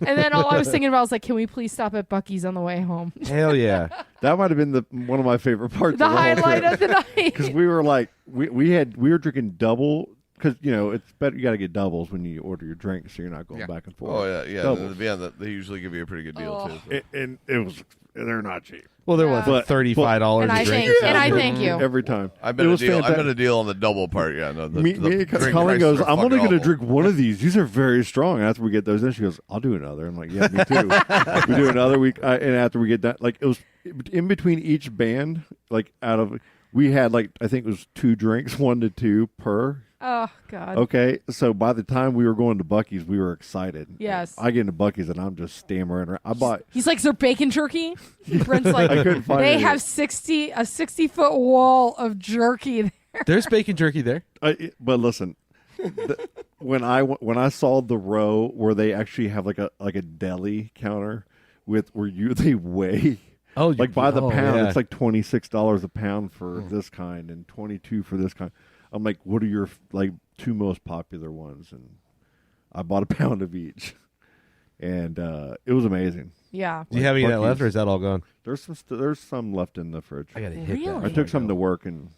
S4: And then all I was thinking about was like, can we please stop at Buc-ee's on the way home?
S9: Hell yeah.
S8: That might have been one of my favorite parts.
S4: The
S8: of the whole
S4: highlight
S8: trip.
S4: of the night.
S8: Because we were like, we were drinking double. Because it's better. You got to get doubles when you order your drink, so you're not going
S2: Yeah.
S8: back and forth.
S7: Oh yeah.
S8: Doubles.
S7: Yeah, they usually give you a pretty good deal too.
S8: And it was. They're not cheap.
S9: Well, they're
S4: Yeah.
S9: what, $35
S4: And
S9: a
S4: I
S9: drink.
S4: think-
S9: or
S4: and I
S9: something?
S4: thank you.
S8: Every time.
S7: I
S8: It
S7: bet a
S8: was
S7: deal. I
S8: fantastic.
S7: bet a deal on the double part. Yeah, no.
S8: Me,
S7: drink
S8: Colleen
S7: prices
S8: goes,
S7: are
S8: I'm only
S7: fucking
S8: going to
S7: awful.
S8: drink one of these. These are very strong. And after we get those in, she goes, I'll do another. I'm like, yeah, me too. We do another week. And after we get done, it was in between each band, we had I think it was 2 drinks, 1 to 2 per.
S4: Oh, God.
S8: Okay. So by the time we were going to Buc-ee's, we were excited.
S4: Yes.
S8: I get into Buc-ee's and I'm just stammering around. I bought.
S4: He's like, is there bacon jerky? Brent's like,
S8: I couldn't find
S4: they
S8: any.
S4: have a 60-foot wall of jerky there.
S9: There's bacon jerky there.
S8: But listen, when I saw the row where they actually have like a deli counter where they weigh.
S9: Oh,
S8: By the pound,
S9: yeah.
S8: it's like $26 a pound for this kind and $22 for this kind. I'm like, what are your 2 most popular ones? And I bought a pound of each, and it was amazing.
S4: Yeah.
S9: Do you have any of that
S8: Buc-ee's.
S9: left, or is that all gone?
S8: There's some left in the fridge.
S9: I got to hit
S4: Really?
S9: that.
S8: I took some to work, and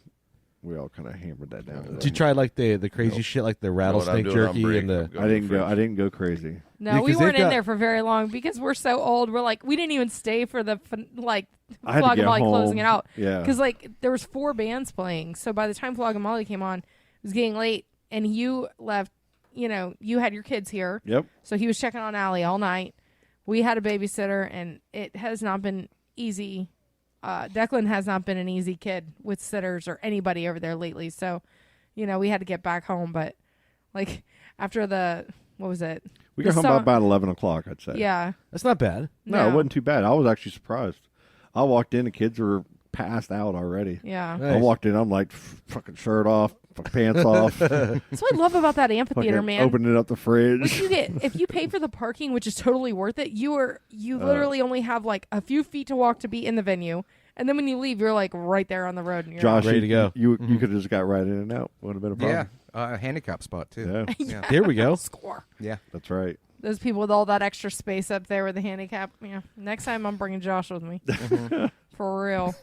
S8: we all kind of hammered that down.
S9: Did you try the crazy shit like the rattlesnake
S7: doing on
S9: jerky
S7: break.
S9: and the?
S8: I didn't go crazy.
S4: No,
S9: Yeah,
S4: we
S9: 'cause they've
S4: weren't in
S9: got-
S4: there for very long because we're so old. We're like, we didn't even stay for the
S8: I had to
S4: Flogging
S8: get
S4: Molly
S8: home.
S4: closing it out.
S8: Yeah.
S4: Because there was 4 bands playing. So by the time Flogging Molly came on, it was getting late. And you left, you had your kids here.
S8: Yep.
S4: So he was checking on Allie all night. We had a babysitter, and it has not been easy. Declan has not been an easy kid with sitters or anybody over there lately. So, we had to get back home. But like after what was it?
S8: We got home by about 11 o'clock, I'd say.
S4: Yeah.
S9: That's not bad.
S8: No, it wasn't too bad. I was actually surprised. I walked in, the kids were passed out already.
S4: Yeah.
S9: Nice.
S8: I walked in, I'm like, fucking shirt off, fucking pants off.
S4: That's what I love about that amphitheater, man.
S8: Opening up the fridge.
S4: What if you pay for the parking, which is totally worth it, you literally only have like a few feet to walk to be in the venue. And then when you leave, you're like right there on the road. And you're
S8: Josh,
S9: ready to go.
S8: You could have just got right in and out. Wouldn't have been a problem.
S2: Yeah, a handicap spot too.
S8: Yeah.
S9: There we go.
S4: Score.
S2: Yeah.
S8: That's right.
S4: Those people with all that extra space up there with the handicap. Yeah. Next time I'm bringing Josh with me. For real.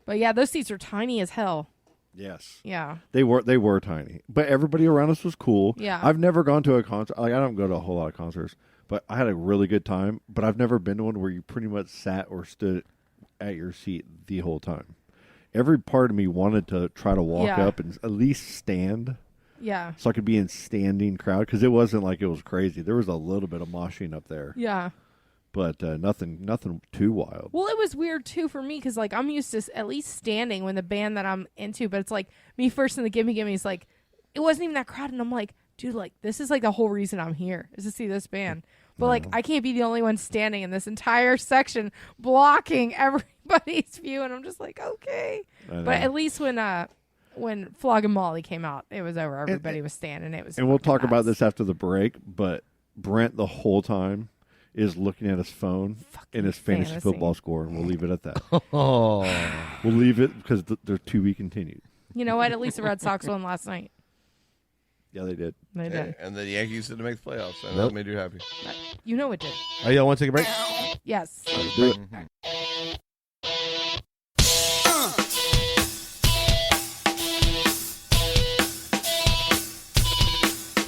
S4: But yeah, those seats are tiny as hell.
S8: Yes.
S4: Yeah.
S8: They were tiny. But everybody around us was cool.
S4: Yeah.
S8: I've never gone to a concert. Like, I don't go to a whole lot of concerts, but I had a really good time. But I've never been to one where you pretty much sat or stood at your seat the whole time. Every part of me wanted to try to walk up and at least stand.
S4: Yeah.
S8: So I could be in standing crowd, because it wasn't like it was crazy. There was a little bit of moshing up there.
S4: Yeah.
S8: But nothing too wild.
S4: Well, it was weird too for me because like I'm used to at least standing when the band that I'm into, but it's like me first in the Gimmie Gimmies, like it wasn't even that crowded, and I'm like, dude, like this is like the whole reason I'm here is to see this band. But like I can't be the only one standing in this entire section blocking everybody's view, and I'm just like, okay. But at least when Flogging Molly came out, it was over. Everybody was standing. It was.
S8: And we'll talk about
S4: nuts.
S8: this after the break. But Brent the whole time is looking at his phone and his fantasy football score, and we'll leave it at that.
S9: Oh,
S8: we'll leave it because they're to be continued.
S4: You know what? At least the Red Sox won last night.
S8: Yeah, they did.
S4: They did.
S7: And the Yankees didn't make the playoffs. And
S9: Nope.
S7: that made you happy.
S4: You know it did.
S9: oh, y'all want to take a break?
S4: Yes.
S8: Do it.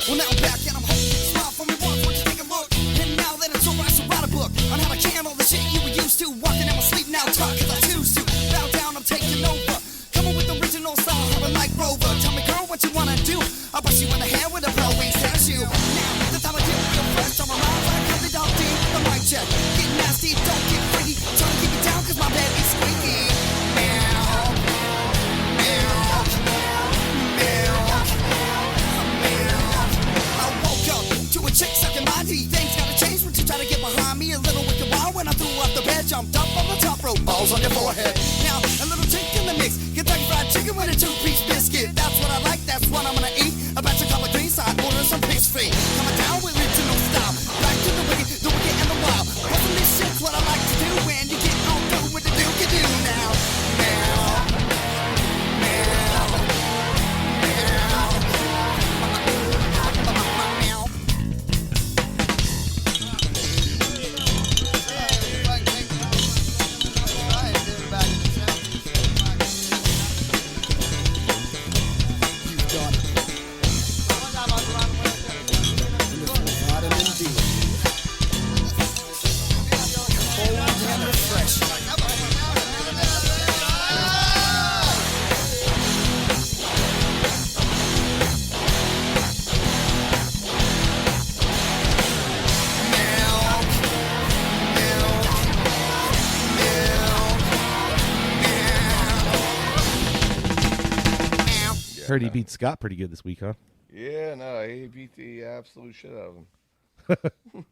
S6: Well, now I'm back and I'm holding a smile for me once. Won't you take a look? And now that it's over, I should write a book on how to channel the shit you were used to. Walking in my sleep now, talk as I choose to. Bow down, I'm taking over. Coming with original style, having like Rover. Tell me, girl, what you wanna do? I'll brush you in the hair with a pearl wings statue. Now, the time I get real fresh, I'm around like I'm the dog deep. The mic check, get nasty, don't get freaky. Trying to keep it down, cause my bed is squeaky. Meow, meow, meow, meow. I woke up to a chick sucking my teeth. Things gotta change when you try to get behind me. A little wicked wild when I threw up the bed. Jumped up on the top rope, balls on your forehead. Now, a little chick in the mix. Kentucky Fried Chicken with a 2-piece biscuit. That's what I like, that's what I'm gonna eat. A batch of collard greens, side order some fish free. Coming down with original style. Back to the wicked and the wild. Wasn't this shit's what I like to do when you get on through with the do you do now. Meow, meow, meow, meow.
S9: Heard he beat Scott pretty good this week, huh?
S7: Yeah, no, he beat the absolute shit out of him.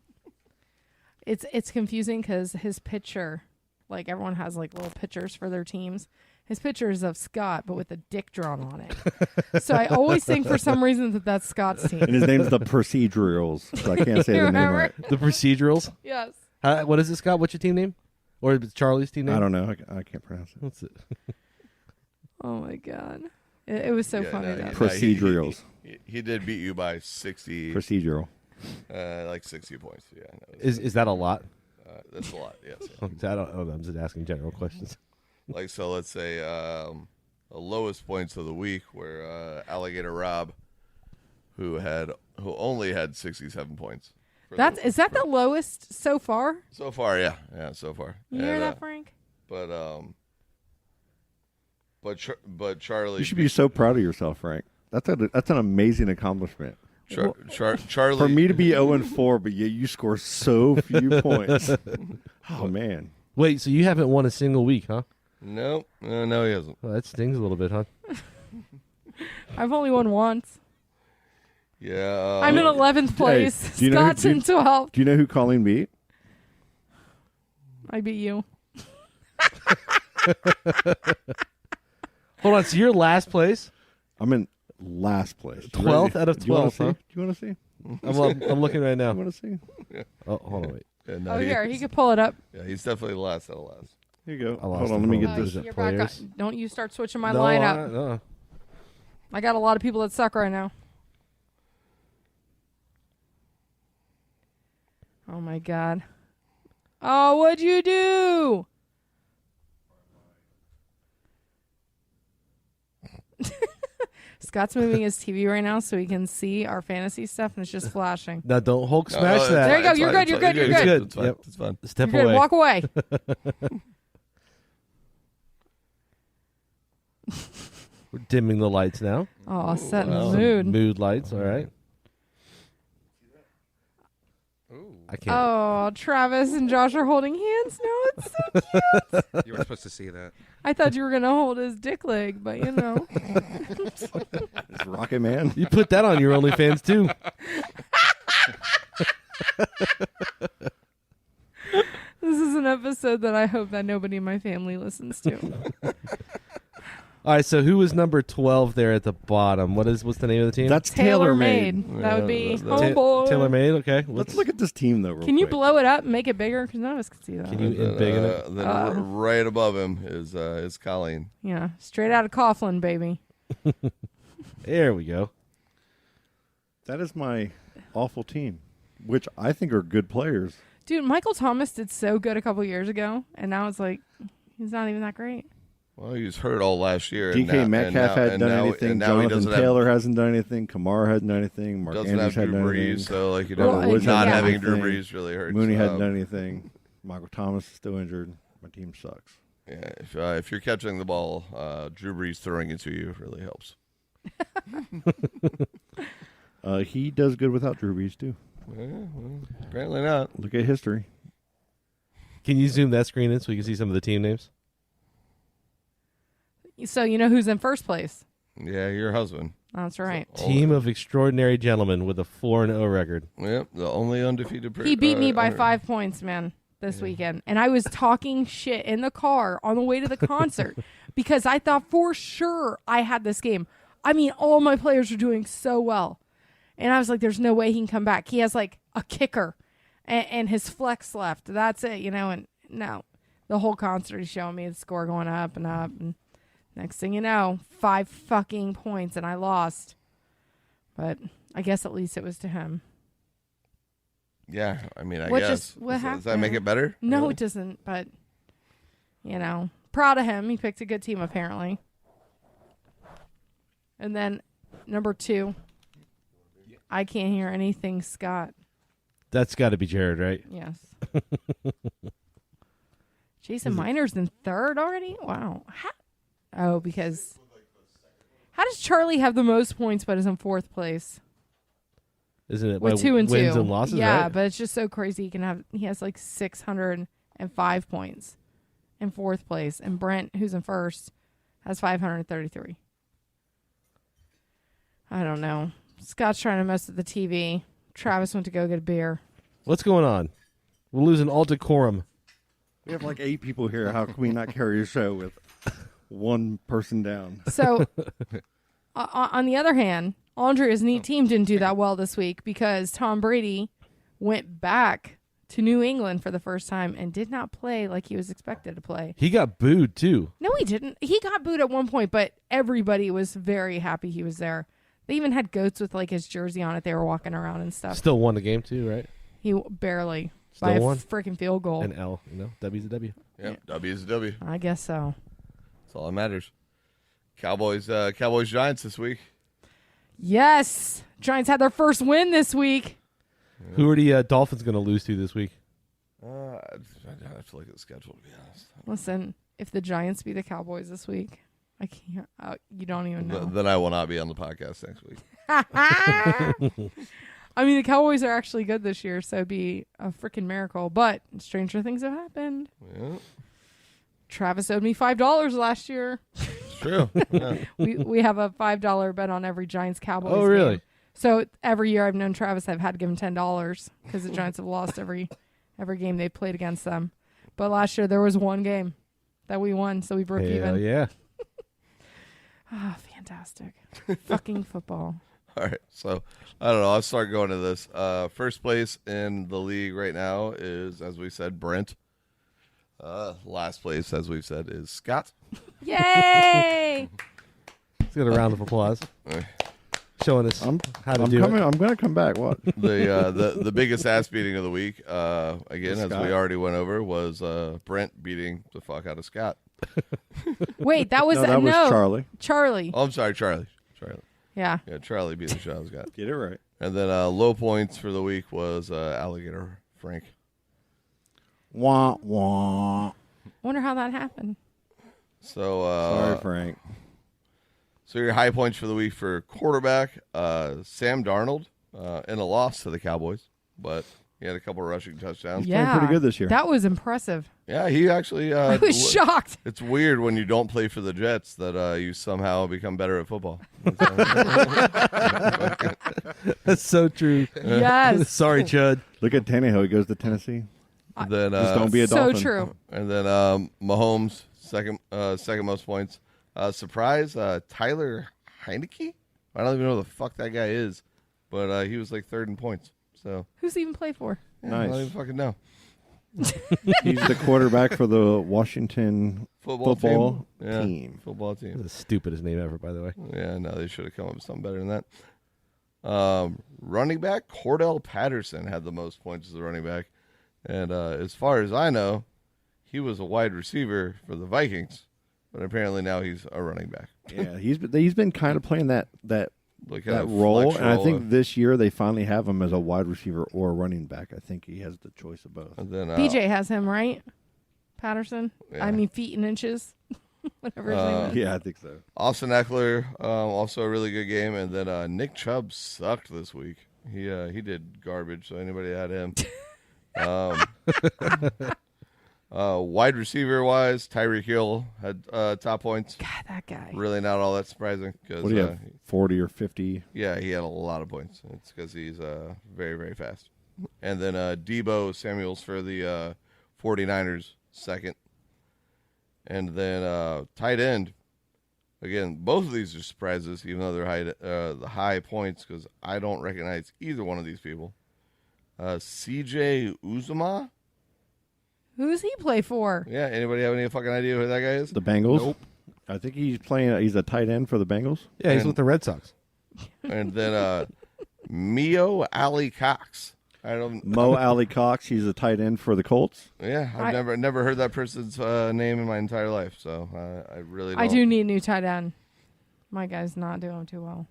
S4: It's confusing because his picture, like everyone has like little pictures for their teams. His picture is of Scott, but with a dick drawn on it. So I always think for some reason that that's Scott's team.
S8: And his name's the Procedurals, so I can't say the name
S4: Remember?
S8: right.
S9: The Procedurals.
S4: Yes.
S9: What is it, Scott? What's your team name? Or is it Charlie's team name?
S8: I don't know. I can't pronounce it.
S9: What's it?
S4: Oh my god. It was so funny.
S7: No,
S4: though.
S8: Procedurals.
S7: He did beat you by 60,
S8: Procedural.
S7: like 60 points. Yeah, no,
S9: Is that a lot?
S7: that's a lot. Yes.
S9: I don't know. I'm just asking general questions.
S7: Like, so let's say the lowest points of the week were Alligator Rob, who only had 67 points.
S4: Is that the lowest so far?
S7: So far, yeah, so far.
S4: You hear that, Frank?
S7: But Charlie,
S8: You should be so proud of yourself, Frank. That's an amazing accomplishment.
S7: Charlie.
S8: For me to be 0-4, but yet you score so few points. Oh man.
S9: Wait, so you haven't won a single week, huh?
S7: Nope. No, he hasn't.
S9: Well, that stings a little bit, huh?
S4: I've only won once.
S7: Yeah.
S4: I'm in 11th place.
S8: do you know
S4: Scott's in 12th.
S8: Do you know who Colleen beat?
S4: I beat you.
S9: Hold on, so you're last place?
S8: I'm in last place.
S9: 12th out of
S8: Do you wanna
S9: 12, huh?
S8: see? Do you want to see?
S9: I'm looking right now.
S8: You want to see?
S9: Oh, hold on, wait.
S7: Yeah, no,
S4: Oh, here, he could pull it up.
S7: Yeah, he's definitely last out of last.
S8: Here you go.
S9: I lost
S8: Hold on,
S9: the
S8: let me
S9: whole
S8: get this.
S9: list.
S4: You're back
S9: Players.
S4: on. Don't you start switching my
S9: No,
S4: lineup.
S9: no.
S4: I got a lot of people that suck right now. Oh, my God. Oh, what'd you do? Scott's moving his TV right now so he can see our fantasy stuff, and it's just flashing.
S9: Now, don't Hulk
S7: No,
S9: smash
S7: it's
S9: that.
S4: There you go.
S7: fine,
S4: You're
S7: it's
S4: good, you're
S7: fine,
S4: good, you're
S9: good.
S7: It's fine.
S9: Yep.
S7: It's fine.
S9: Step
S4: You're good.
S9: away.
S4: Walk away.
S9: We're dimming the lights now.
S4: Oh, setting
S7: wow.
S4: the mood.
S9: Mood lights, all right. I can't.
S4: Oh, Travis and Josh are holding hands now. It's so cute.
S2: You weren't supposed to see that.
S4: I thought you were going to hold his dick leg, but you know.
S8: It's Rocket Man.
S9: You put that on your OnlyFans, too.
S4: This is an episode that I hope that nobody in my family listens to.
S9: All right, so who was number 12 there at the bottom? What's the name of the team?
S8: That's TaylorMade.
S4: TaylorMade. That would be
S7: Ta-
S4: homeboy.
S9: TaylorMade, okay.
S8: Let's look at this team though. Real
S4: Can you
S8: quick.
S4: blow it up and make it bigger? Because none of us can see that.
S9: Can you embiggen it?
S7: Then right above him is Colleen.
S4: Yeah, straight out of Coughlin, baby.
S9: There we go.
S8: That is my awful team, which I think are good players.
S4: Dude, Michael Thomas did so good a couple years ago, and now it's like he's not even that great.
S7: Well, he was hurt all last year.
S8: DK Metcalf hadn't done anything.
S7: And now he
S8: Jonathan
S7: doesn't
S8: Taylor hasn't done anything. Kamara hasn't done anything. Mark
S7: doesn't
S8: Andrews
S7: have
S8: hadn't
S7: Drew
S8: done
S7: Brees,
S8: anything.
S7: so like you
S4: Well,
S7: know,
S4: Woods
S7: not
S4: hasn't
S7: having
S8: done
S7: Drew
S8: anything.
S7: Brees really hurts.
S8: Mooney hadn't done anything. Michael Thomas is still injured. My team sucks.
S7: Yeah, if you're catching the ball, Drew Brees throwing it to you really helps.
S8: He does good without Drew Brees too.
S7: Yeah, well, apparently not.
S8: Look at history.
S9: Can you zoom that screen in so we can see some of the team names?
S4: So you know who's in first place?
S7: Yeah, your husband.
S4: That's right.
S9: Team of extraordinary gentlemen with a 4-0 record.
S7: Yep, the only undefeated.
S4: He beat me by 5 points, man, this weekend. And I was talking shit in the car on the way to the concert because I thought for sure I had this game. I mean, all my players are doing so well. And I was like, there's no way he can come back. He has like a kicker and his flex left. That's it, you know. And no, the whole concert he's showing me the score going up and up. And next thing you know, 5 fucking points and I lost. But I guess at least it was to him.
S7: Yeah, I mean, I
S4: What
S7: guess.
S4: just- what
S7: Does that make
S4: happened?
S7: it better?
S4: No,
S7: Really?
S4: it doesn't. But, you know, proud of him. He picked a good team, apparently. And then number 2, I can't hear anything, Scott.
S9: That's got to be Jared, right?
S4: Yes. Jason Miner's in 3rd already? Wow. Because how does Charley have the most points but is in 4th place?
S9: Isn't it?
S4: With
S9: by
S4: 2 and 2.
S9: wins and losses,
S4: yeah,
S9: right?
S4: but it's just so crazy. He has like 605 points in 4th place. And Brent, who's in 1st, has 533. I don't know. Scott's trying to mess with the TV. Travis went to go get a beer.
S9: What's going on? We're losing all decorum.
S8: We have like 8 people here. How can we not carry a show with one person down?
S4: So, on the other hand, Andrea's neat team didn't do that well this week because Tom Brady went back to New England for the first time and did not play like he was expected to play.
S9: He got booed, too.
S4: No, he didn't. He got booed at one point, but everybody was very happy he was there. They even had goats with like his jersey on it. They were walking around and stuff.
S9: Still won the game, too, right?
S4: He barely
S9: Still
S4: by a
S9: won.
S4: freaking field goal.
S9: An L, you know? W's a W.
S7: Yep, W is a W.
S4: I guess so.
S7: That's all that matters. Cowboys Giants this week.
S4: Yes, Giants had their first win this week.
S9: Who are the Dolphins going to lose to this week?
S7: I have to look at the schedule, to be honest.
S4: Listen, if the Giants beat the Cowboys this week, I can't. You don't even know.
S7: Then I will not be on the podcast next week.
S4: I mean, the Cowboys are actually good this year, so it'd be a freaking miracle. But stranger things have happened.
S7: Yeah.
S4: Travis owed me $5 last year.
S7: It's true. Yeah.
S4: We have a $5 bet on every Giants Cowboys.
S9: Oh, really?
S4: game. So every year I've known Travis, I've had to give him $10 because the Giants have lost every game they've played against them. But last year there was one game that we won, so we broke even.
S9: Yeah.
S4: Ah, fantastic. Fucking football.
S7: All right. So, I don't know. I'll start going to this. First place in the league right now is, as we said, Brent. Last place, as we've said, is Scott.
S4: Yay!
S9: Let's get a round of applause. Showing us how to
S8: I'm
S9: do
S8: coming.
S9: it.
S8: I'm going to come back. What?
S7: The biggest ass beating of the week, again, as
S8: Scott.
S7: we already went over, was Brent beating the fuck out of Scott.
S4: Wait, that was
S8: No, that was Charley.
S4: Charley.
S7: Oh, I'm sorry, Charley.
S4: Yeah.
S7: Yeah, Charley beat the shit out of Scott.
S8: Get it right.
S7: And then low points for the week was Alligator Frank.
S8: Wah wah.
S4: Wonder how that happened.
S7: So
S8: Sorry, Frank.
S7: So your high points for the week for quarterback, Sam Darnold, in a loss to the Cowboys, but he had a couple of rushing touchdowns.
S4: Yeah.
S8: pretty good this year.
S4: That was impressive.
S7: Yeah, he actually.
S4: I was shocked.
S7: It's weird when you don't play for the Jets that you somehow become better at football.
S9: That's so true.
S4: Yes.
S9: Sorry, Chud.
S8: Look at Tannehill. He goes to Tennessee.
S7: Then
S8: Just don't be a
S4: So
S8: Dolphin.
S4: true.
S7: And then Mahomes second most points. Surprise, Tyler Heineke. I don't even know who the fuck that guy is, but he was like third in points. So
S4: Who's he even play for?
S7: yeah,
S8: Nice.
S7: I don't even fucking know.
S8: He's the quarterback for the Washington
S7: Football
S8: team.
S7: team. Football team.
S9: That's the stupidest name ever, by the way.
S7: Yeah, no, they should have come up with something better than that. Running back Cordell Patterson had the most points as a running back, and as far as I know, he was a wide receiver for the Vikings, but apparently now he's a running back.
S8: Yeah, he's been kind of playing that
S7: Like kind of
S8: role,
S7: flex
S8: and I
S7: role.
S8: think this year they finally have him as a wide receiver or a running back. I think he has the choice of both.
S7: And then
S4: BJ has him, right? Patterson?
S7: Yeah.
S4: I mean, feet and inches. Whatever his name is.
S8: Yeah, I think so.
S7: Austin Eckler, also a really good game, and then Nick Chubb sucked this week. He did garbage, so anybody had him. Wide receiver wise, Tyreek Hill had top points.
S4: God, that guy.
S7: Really not all that surprising. Cause,
S8: What do you have? 40 or 50?
S7: Yeah, he had a lot of points. It's because he's very, very fast. And then Debo Samuels for the 49ers, second. And then tight end. Again, both of these are surprises, even though they're the high points, because I don't recognize either one of these people. CJ Uzomah?
S4: Who's he play for?
S7: Yeah, anybody have any fucking idea who that guy is?
S8: The Bengals?
S7: Nope.
S8: I think he's playing. He's a tight end for the Bengals.
S9: Yeah, he's
S7: And-
S9: with the Red Sox.
S7: And then Mio Ali Cox. I don't.
S8: Mo Alley Cox. He's a tight end for the Colts.
S7: Yeah, I've never heard that person's name in my entire life, so I really don't.
S4: I do need a new tight end. My guy's not doing too well.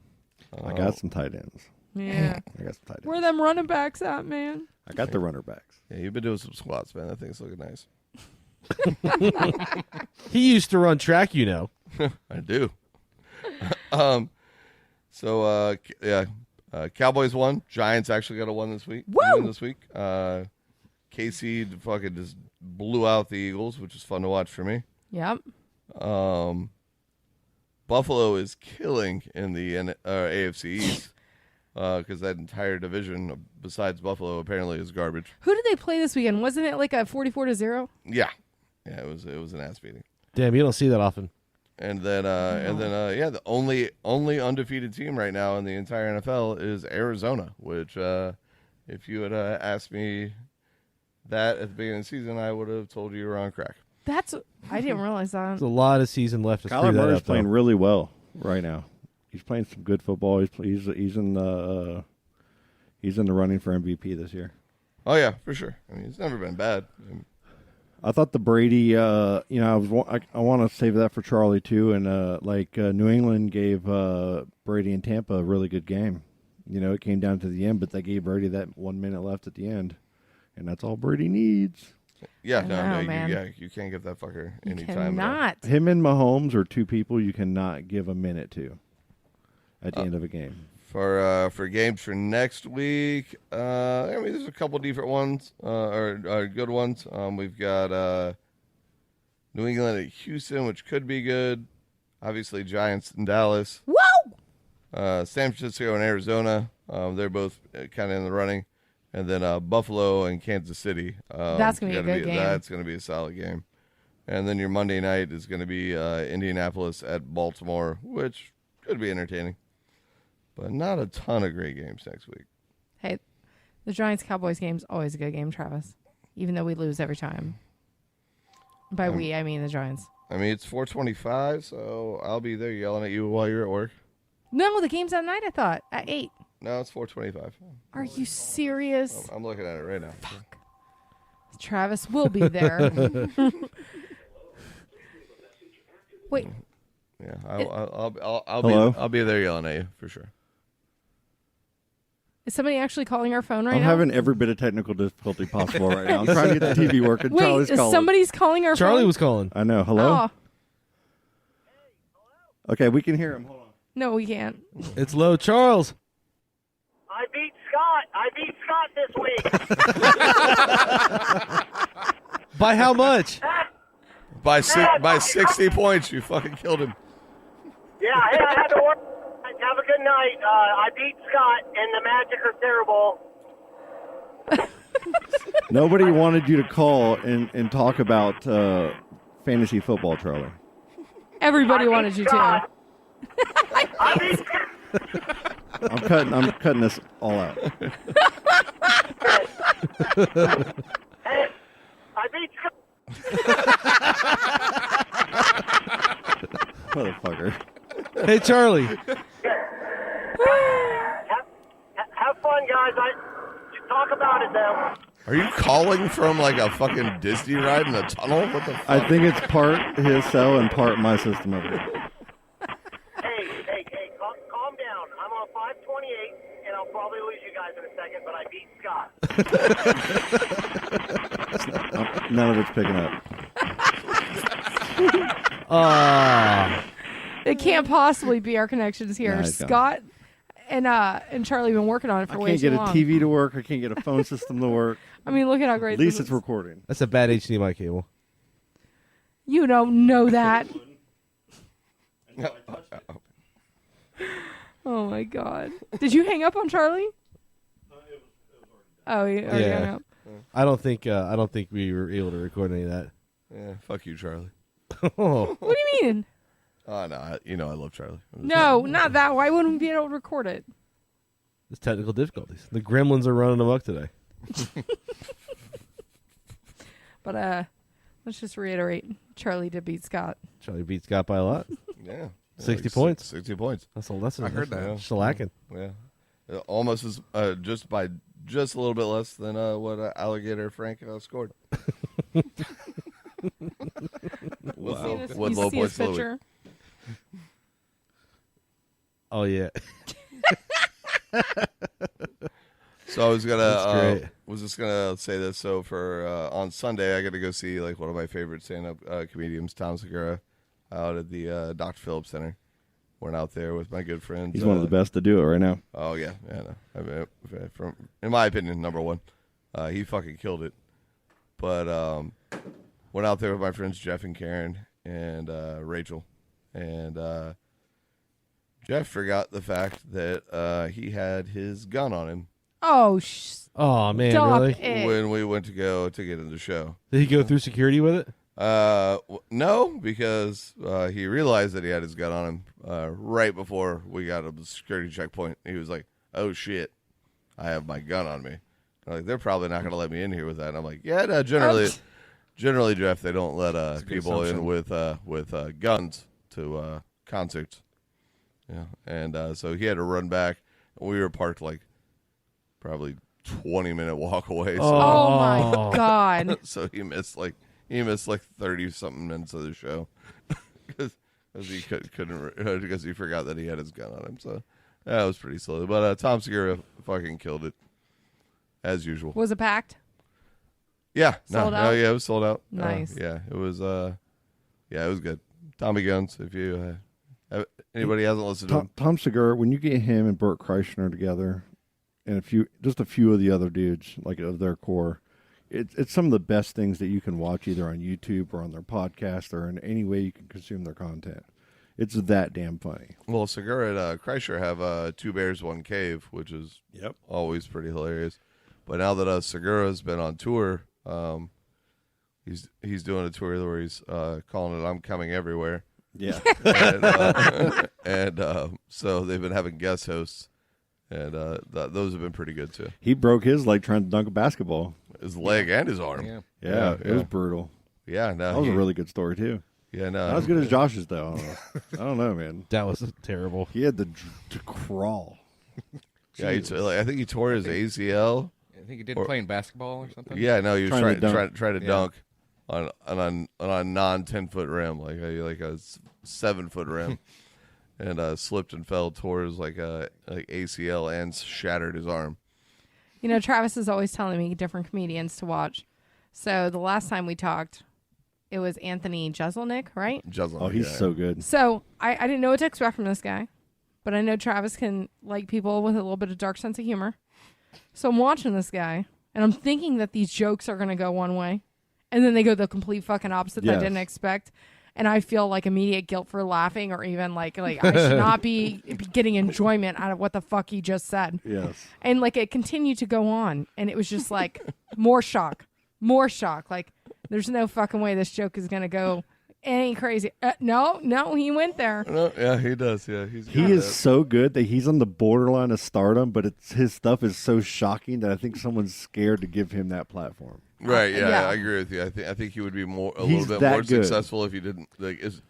S8: I got some tight ends.
S4: Yeah.
S8: I got some tight ends.
S4: Where them running backs at, man?
S8: I got the runner backs.
S7: Yeah, you've been doing some squats, man. That thing's looking nice.
S9: He used to run track, you know.
S7: I do. Cowboys won. Giants actually got a win this week. KC fucking just blew out the Eagles, which is fun to watch for me.
S4: Yep.
S7: Buffalo is killing in the AFC East because that entire division, besides Buffalo, apparently is garbage.
S4: Who did they play this weekend? Wasn't it like a 44-0?
S7: Yeah, it was an ass beating.
S9: Damn, you don't see that often.
S7: And then the only undefeated team right now in the entire NFL is Arizona, which if you had asked me that at the beginning of the season, I would have told you were on crack.
S4: I didn't realize that.
S9: There's a lot of season left to screw
S8: Kyler
S9: that
S8: Murray's
S9: up, though.
S8: playing really well right now. He's playing some good football. He's in the running for MVP this year.
S7: Oh yeah, for sure. I mean, it's never been bad.
S8: I thought the Brady, I want to save that for Charley too. And New England gave Brady and Tampa a really good game. You know, it came down to the end, but they gave Brady that 1 minute left at the end, and that's all Brady needs.
S7: Yeah,
S4: man.
S7: you can't give that fucker
S4: You
S7: any time.
S4: cannot.
S8: Him and Mahomes are two people you cannot give a minute to at the end of a game.
S7: For games for next week, I mean, there's a couple different ones, or good ones. We've got New England at Houston, which could be good. Obviously, Giants and Dallas.
S4: Whoa!
S7: San Francisco and Arizona. They're both kind of in the running. And then Buffalo and Kansas City.
S4: That's going to be a good game.
S7: That's going to be a solid game. And then your Monday night is going to be Indianapolis at Baltimore, which could be entertaining. But not a ton of great games next week.
S4: Hey, the Giants-Cowboys game's always a good game, Travis. Even though we lose every time. By we, I mean the Giants.
S7: I mean, it's 4:25, so I'll be there yelling at you while you're at work.
S4: No, the game's at night, I thought. At 8.
S7: No, it's 4:25.
S4: Are you serious?
S7: I'm looking at it right now.
S4: Fuck. Travis will be there. Wait.
S7: Yeah, I'll
S8: Hello?
S7: be there yelling at you for sure.
S4: Is somebody actually calling our phone right
S8: I'm
S4: now?
S8: having every bit of technical difficulty possible right now. I'm trying to get the TV working.
S4: Wait,
S8: Charlie's calling.
S4: somebody's calling our
S9: Charlie
S4: phone?
S9: was calling.
S8: I know. Hello?
S4: Oh,
S8: Okay, we can hear him. Hold on.
S4: no, we can't.
S9: It's low, Charles.
S10: I beat Scott this week.
S9: By how much?
S7: By 60 points, you fucking killed him.
S10: Yeah, hey, I had to work. Have a good night. I beat Scott, and the Magic are terrible.
S8: Nobody wanted you to call and talk about fantasy football, Charlie.
S4: Everybody wanted you to.
S10: I beat Scott.
S8: I'm cutting this all out.
S10: Hey, I beat Scott.
S8: Motherfucker.
S9: Hey, Charlie.
S10: Have fun, guys. Talk about it now.
S7: Are you calling from like a fucking Disney ride in a tunnel? What the fuck?
S8: I think it's part his cell and part my system over here.
S10: Hey, calm down. I'm on 528, and I'll probably lose you guys in a second, but I beat Scott.
S8: None of it's picking up.
S4: It can't possibly be our connections here.
S8: Nah, it's gone.
S4: Scott and Charlie have been working on it for
S8: I
S4: way
S8: can't
S4: too
S8: get a
S4: long.
S8: TV to work. I can't get a phone system to work.
S4: I mean, look at how great
S8: At least
S4: this
S8: it's
S4: is.
S8: recording.
S9: That's a bad HDMI cable.
S4: You don't know that. Oh my God! Did you hang up on Charlie? Oh, you already hung up.
S9: I don't think we were able to record any of that.
S7: Yeah, fuck you, Charlie.
S9: Oh.
S4: What do you mean?
S7: Oh, no, I love Charlie.
S4: No, not that. Why wouldn't we be able to record it?
S9: It's technical difficulties. The gremlins are running amok today.
S4: But let's just reiterate: Charlie did beat Scott.
S9: Charlie beat Scott by a lot.
S7: Yeah.
S9: 60
S7: like
S9: points.
S7: 60 points.
S9: I
S2: heard that.
S9: Shellacking.
S7: Yeah. Almost as just a little bit less than what Alligator Frank scored.
S4: Wow.
S7: What low points low.
S4: picture?
S9: Oh yeah.
S7: So I was
S9: That's great.
S7: gonna say this. So for on Sunday, I got to go see like one of my favorite stand-up comedians, Tom Segura, out at the Dr. Phillips Center. Went out there with my good friends.
S8: He's one of the best to do it right now.
S7: Oh yeah, no. I mean, in my opinion, number one. He fucking killed it. But went out there with my friends Jeff and Karen and Rachel, and Jeff forgot the fact that he had his gun on him.
S4: Oh,
S9: oh man,
S4: stop
S9: really?
S4: it.
S7: When we went to get in the show.
S9: Did he go through security with it?
S7: No, because he realized that he had his gun on him right before we got to the security checkpoint. He was like, "Oh shit, I have my gun on me." I'm like, they're probably not going to let me in here with that. And I'm like, yeah, no, generally, Jeff, they don't let people in with guns to concerts. Yeah, and so he had to run back. We were parked like probably 20-minute walk away. So,
S4: oh my God!
S7: So he missed like 30-something minutes of the show because he couldn't because he forgot that he had his gun on him. So that was pretty silly. But Tom Segura fucking killed it as usual.
S4: Was it packed?
S7: Yeah,
S4: Sold out?
S7: yeah, it was sold out.
S4: Nice.
S7: Yeah, it was. Yeah, it was good. Tommy Guns. If you Anybody hasn't listened to him?
S8: Tom Segura, when you get him and Burt Kreischer together, and just a few of the other dudes, like of their core, it's some of the best things that you can watch either on YouTube or on their podcast or in any way you can consume their content. It's that damn funny.
S7: Well, Segura and Kreischer have Two Bears, One Cave, which is always pretty hilarious. But now that Segura's been on tour, he's doing a tour where he's calling it "I'm Coming Everywhere."
S8: Yeah,
S7: and so they've been having guest hosts, and those have been pretty good too.
S8: He broke his leg trying to dunk a basketball.
S7: His leg and his arm.
S8: Yeah, it was brutal.
S7: Yeah, no,
S8: that was a really good story too.
S7: Yeah, no,
S8: not as good as Josh's though. I don't know, man.
S9: That was terrible.
S8: He had to crawl.
S7: Yeah, I think he tore his ACL.
S2: I think he did playing basketball or something.
S7: Yeah, no, he was trying to dunk on a non 10-foot rim, like a 7-foot rim, and slipped and fell, tore his like ACL and shattered his arm.
S4: You know, Travis is always telling me different comedians to watch. So the last time we talked, it was Anthony Jeselnik, right?
S7: Jeselnik.
S8: Oh, he's so good.
S4: So I didn't know what to expect from this guy, but I know Travis can like people with a little bit of dark sense of humor. So I'm watching this guy, and I'm thinking that these jokes are going to go one way, and then they go the complete fucking opposite that I didn't expect. And I feel like immediate guilt for laughing, or even like I should not be getting enjoyment out of what the fuck he just said.
S8: Yes.
S4: And like it continued to go on, and it was just like more shock. Like there's no fucking way this joke is gonna go any crazy. No, he went there.
S7: No, yeah, he does. Yeah,
S8: he is so good that he's on the borderline of stardom, but his stuff is so shocking that I think someone's scared to give him that platform.
S7: Right, yeah, I agree with you. I think he would be a little bit more successful if he didn't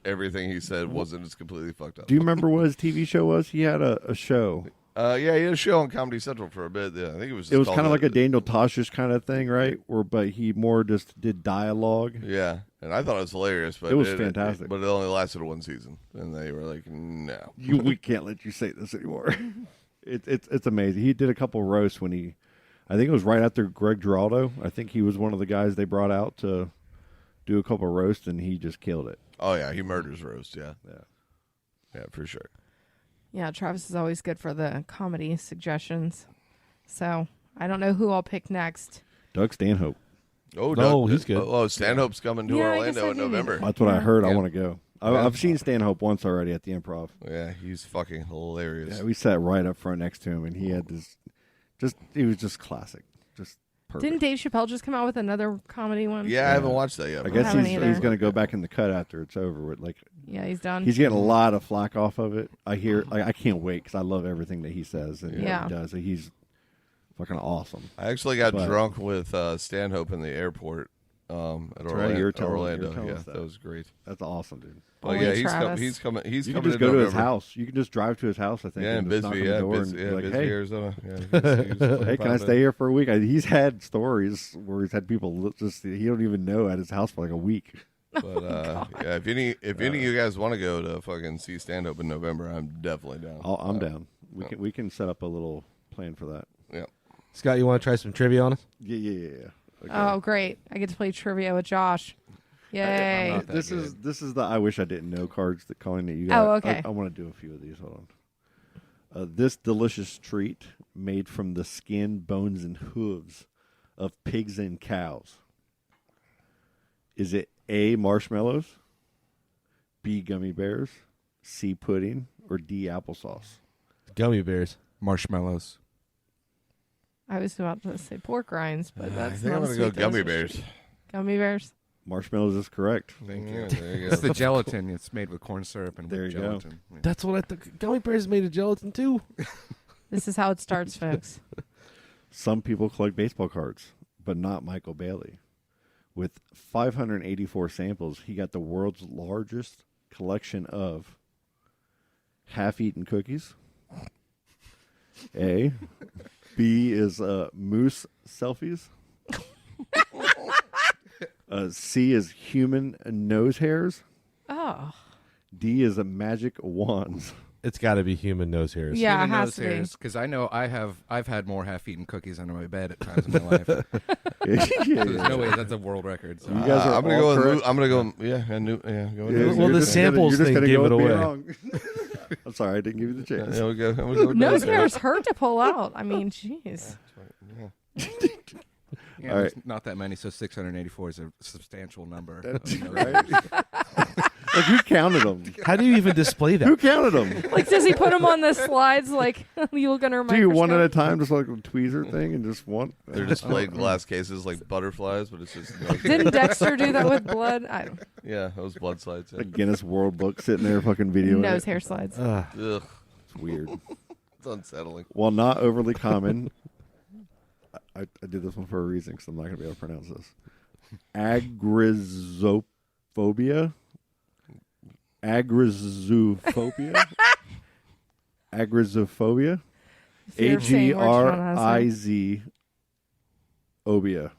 S7: everything he said wasn't as completely fucked up.
S8: Do you remember what his TV show was? He had a show.
S7: Yeah, he had a show on Comedy Central for a bit. Yeah, I think it was.
S8: It was kind of like a Daniel Tosh kind of thing, right? But he more just did dialogue.
S7: Yeah, and I thought it was hilarious. But
S8: it was fantastic.
S7: But it only lasted one season, and they were like, "No,
S8: we can't let you say this anymore." It's amazing. He did a couple roasts when I think it was right after Greg Giraldo. I think he was one of the guys they brought out to do a couple roasts, and he just killed it.
S7: Oh yeah, he murders roast. Yeah, for sure.
S4: Yeah, Travis is always good for the comedy suggestions. So I don't know who I'll pick next.
S8: Doug Stanhope.
S7: Oh,
S9: no, he's good.
S7: Oh, Stanhope's coming to Orlando in November.
S8: That's what I heard. I want to go. I've seen Stanhope once already at the Improv.
S7: Yeah, he's fucking hilarious.
S8: Yeah, we sat right up front next to him, and he had this. He was just classic. Just perfect.
S4: Didn't Dave Chappelle just come out with another comedy one?
S7: Yeah, I haven't watched that yet.
S8: I guess he's going to go back in the cut after it's over with.
S4: Yeah, he's done.
S8: He's getting a lot of flack off of it. I hear. I can't wait because I love everything that he says and what he does. He's fucking awesome.
S7: I actually got drunk with Stanhope in the airport at Orlando. Yeah, that was great.
S8: That's awesome, dude.
S7: Well, yeah, he's coming. He's
S8: you
S7: coming.
S8: Can just go to his house. You can just drive to his house. I think.
S7: Yeah, in Bisbee. Yeah,
S8: hey,
S7: Arizona.
S8: Hey, can I stay here for a week? He's had stories where he's had people he don't even know at his house for like a week.
S7: But yeah, if any of you guys want to go to fucking see stand up in November, I'm definitely down.
S8: I'm down. We can set up a little plan for that.
S7: Yeah.
S9: Scott, you want to try some trivia on us?
S8: Yeah. Okay.
S4: Oh, great! I get to play trivia with Josh. Yay!
S8: This is the I wish I didn't know cards that Colleen that you got.
S4: Oh, okay.
S8: I want to do a few of these. Hold on. This delicious treat made from the skin, bones, and hooves of pigs and cows. Is it A, marshmallows, B, gummy bears, C, pudding, or D, applesauce?
S9: Gummy bears.
S2: Marshmallows.
S4: I was about to say pork rinds, but that's
S7: I think
S4: not
S7: I'm
S4: a
S7: gonna go
S4: sweet
S7: gummy
S4: delicious
S7: bears.
S4: treat. Gummy bears.
S8: Marshmallows is correct.
S2: Thank you.
S7: There you go.
S2: It's the gelatin. It's made with corn syrup and
S8: There you go.
S2: gelatin. Yeah.
S9: That's what I thought. Gummy bears is made of gelatin too.
S4: This is how it starts, folks.
S8: Some people collect baseball cards, but not Michael Bailey. With 584 samples, he got the world's largest collection of half-eaten cookies. A. B is moose selfies. C is human nose hairs.
S4: Oh.
S8: D is a magic wands.
S9: It's got to be human nose hairs.
S4: Yeah,
S2: Human
S4: it has
S2: nose
S4: to be.
S2: hairs, because I know I've had more half-eaten cookies under my bed at times in my life. So there's no way that's a world record. So.
S8: You guys are
S7: I'm gonna
S8: all
S7: go with
S8: correct.
S7: I'm gonna go. Yeah, go with
S8: Yeah,
S7: nose.
S9: Well,
S8: you're
S9: the
S8: just
S9: samples
S8: you're just
S9: thing
S8: gonna
S9: gave
S8: go
S9: it
S8: with being
S9: away.
S8: wrong. I'm sorry, I didn't give you the chance.
S7: Yeah, I'm gonna go with
S4: Nose
S7: hair.
S4: hairs hurt to pull out. I mean, jeez.
S2: Yeah,
S8: All
S2: there's
S8: right.
S2: not that many, so 684 is a substantial number.
S8: That's
S2: of nose
S8: right.
S2: hairs.
S8: Like, who counted them?
S9: How do you even display that?
S8: Who counted them?
S4: Like, does he put them on the slides like you look under a
S8: Do you one at a
S4: microscope?
S8: time, just like a tweezer thing, and just one?
S7: They're displayed glass cases like butterflies, but it's just
S4: Didn't Dexter do that with blood? I don't
S7: yeah, those blood slides.
S8: A Guinness World Book sitting there, fucking videoing
S4: Nose
S8: it.
S4: hair slides.
S7: Ugh,
S8: It's weird.
S7: it's unsettling.
S8: While not overly common, I did this one for a reason because I'm not going to be able to pronounce this. Agrizophobia. Agrizophobia. Agrizophobia.
S4: Fear of saying words you're not allowed to say.
S8: Agriz.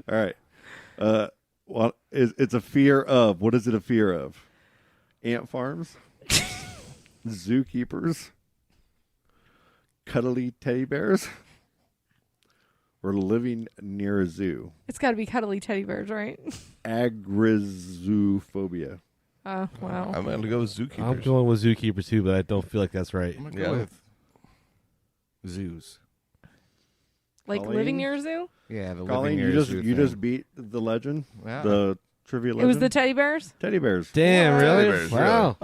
S8: All right. Well, it's a fear of. What is it a fear of? Ant farms, zookeepers, cuddly teddy bears, or living near a zoo.
S4: It's got to be cuddly teddy bears, right?
S8: Agrizophobia.
S4: Oh, wow.
S7: I'm gonna go with zookeepers.
S9: I'm going with zookeepers too, but I don't feel like that's right.
S2: I'm gonna go
S7: Yeah.
S2: with zoos.
S4: Like
S8: Colleen?
S4: living near a zoo?
S2: Yeah, the
S8: Colleen,
S2: living near zoo
S8: you
S2: thing.
S8: just beat the legend,
S2: Wow.
S8: the trivia legend.
S4: It was the teddy bears?
S8: teddy bears.
S9: Damn,
S7: Teddy
S9: really?
S7: bears,
S9: Wow.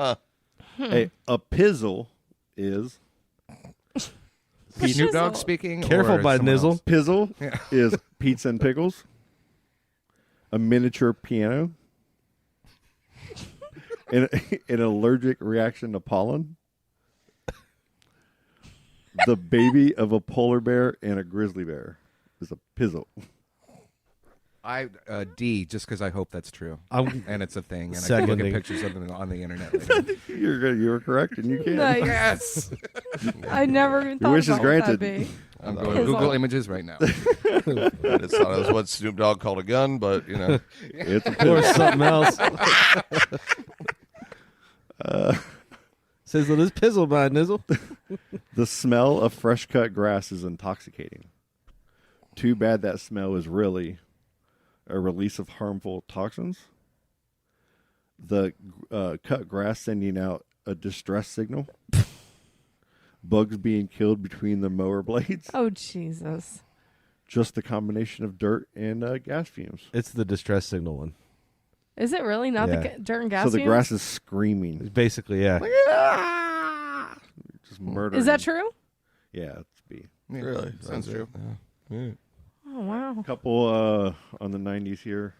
S7: really.
S8: Hey, a pizzle is
S2: Snoop Dogg
S4: Shizzle.
S2: speaking.
S9: Careful
S2: or
S9: by
S2: someone
S9: Nizzle.
S2: else?
S8: pizzle
S2: Yeah.
S8: is pizza and pickles, a miniature piano, an allergic reaction to pollen, the baby of a polar bear and a grizzly bear is a pizzle.
S2: I D, just because I hope that's true,
S9: I'm
S2: and it's a thing, and I can look
S9: Seconding.
S2: at pictures of them on the internet later.
S8: You were correct, and you can.
S4: Nice.
S2: Yes,
S4: I never even thought
S8: wish is
S4: about what that'd
S8: granted.
S4: be.
S2: I'm going to
S4: Pizzle.
S2: Google Images right now.
S7: I just thought it was what Snoop Dogg called a gun, but you know,
S8: It's a
S9: or
S8: pizzle.
S9: something else. Says, well, this pizzle by Nizzle.
S8: The smell of fresh cut grass is intoxicating. Too bad that smell is really a release of harmful toxins. The cut grass sending out a distress signal. Bugs being killed between the mower blades.
S4: Oh, Jesus.
S8: Just the combination of dirt and gas fumes.
S9: It's the distress signal one.
S4: Is it really not
S9: Yeah.
S4: the dirt and gas
S8: So the
S4: fumes?
S8: grass is screaming.
S9: It's basically, yeah.
S8: Just murdering.
S4: Is that true?
S8: Yeah, it's B.
S2: Yeah,
S7: really
S2: sounds true.
S7: Yeah.
S4: Oh, wow.
S8: Couple on the 90s here.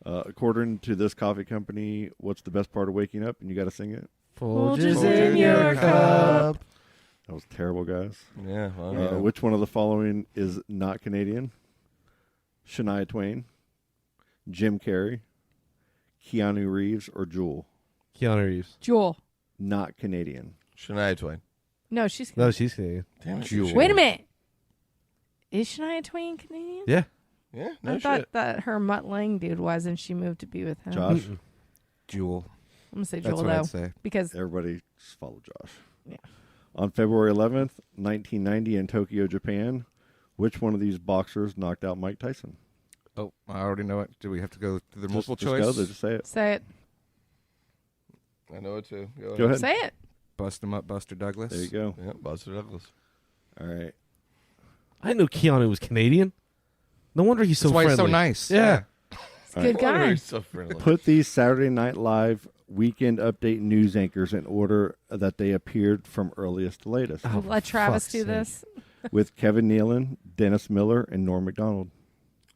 S8: According to this coffee company, what's the best part of waking up? And you got to sing it.
S9: Folgers
S4: in your cup.
S8: That was terrible, guys.
S7: Yeah. Well,
S8: Which one of the following is not Canadian? Shania Twain, Jim Carrey, Keanu Reeves, or Jewel?
S9: Keanu Reeves.
S4: Jewel.
S8: Not Canadian.
S7: Shania Twain.
S4: No, she's.
S9: No, she's Canadian.
S7: Damn it.
S2: Jewel.
S4: Wait a minute. Is Shania Twain Canadian?
S9: Yeah.
S7: Yeah.
S4: I
S7: No
S4: thought
S7: shit.
S4: that her Mutt Lang dude was, and she moved to be with him.
S8: Josh?
S2: Jewel.
S4: I'm gonna say
S2: That's
S4: Jewel
S2: what I'd
S4: though,
S2: say.
S4: because
S8: Everybody just follow Josh.
S4: Yeah.
S8: On February 11th, 1990 in Tokyo, Japan, which one of these boxers knocked out Mike Tyson?
S2: Oh, I already know it. Do we have to go through the multiple
S8: Just
S2: choice?
S8: go there, just say it.
S4: say it.
S7: I know it too.
S8: Go ahead.
S4: Say it.
S2: Bust him up, Buster Douglas.
S8: There you go.
S7: Yeah, Buster Douglas.
S8: All right.
S9: I didn't know Keanu was Canadian. No wonder he's so
S2: That's why
S9: friendly.
S2: he's so nice.
S9: Yeah.
S4: It's a good guy.
S7: He's so friendly.
S8: Put these Saturday Night Live weekend update news anchors in order that they appeared from earliest to latest.
S9: Oh,
S4: Let Travis
S9: fuck's
S4: do
S9: sake.
S4: this.
S8: With Kevin Nealon, Dennis Miller, and Norm MacDonald.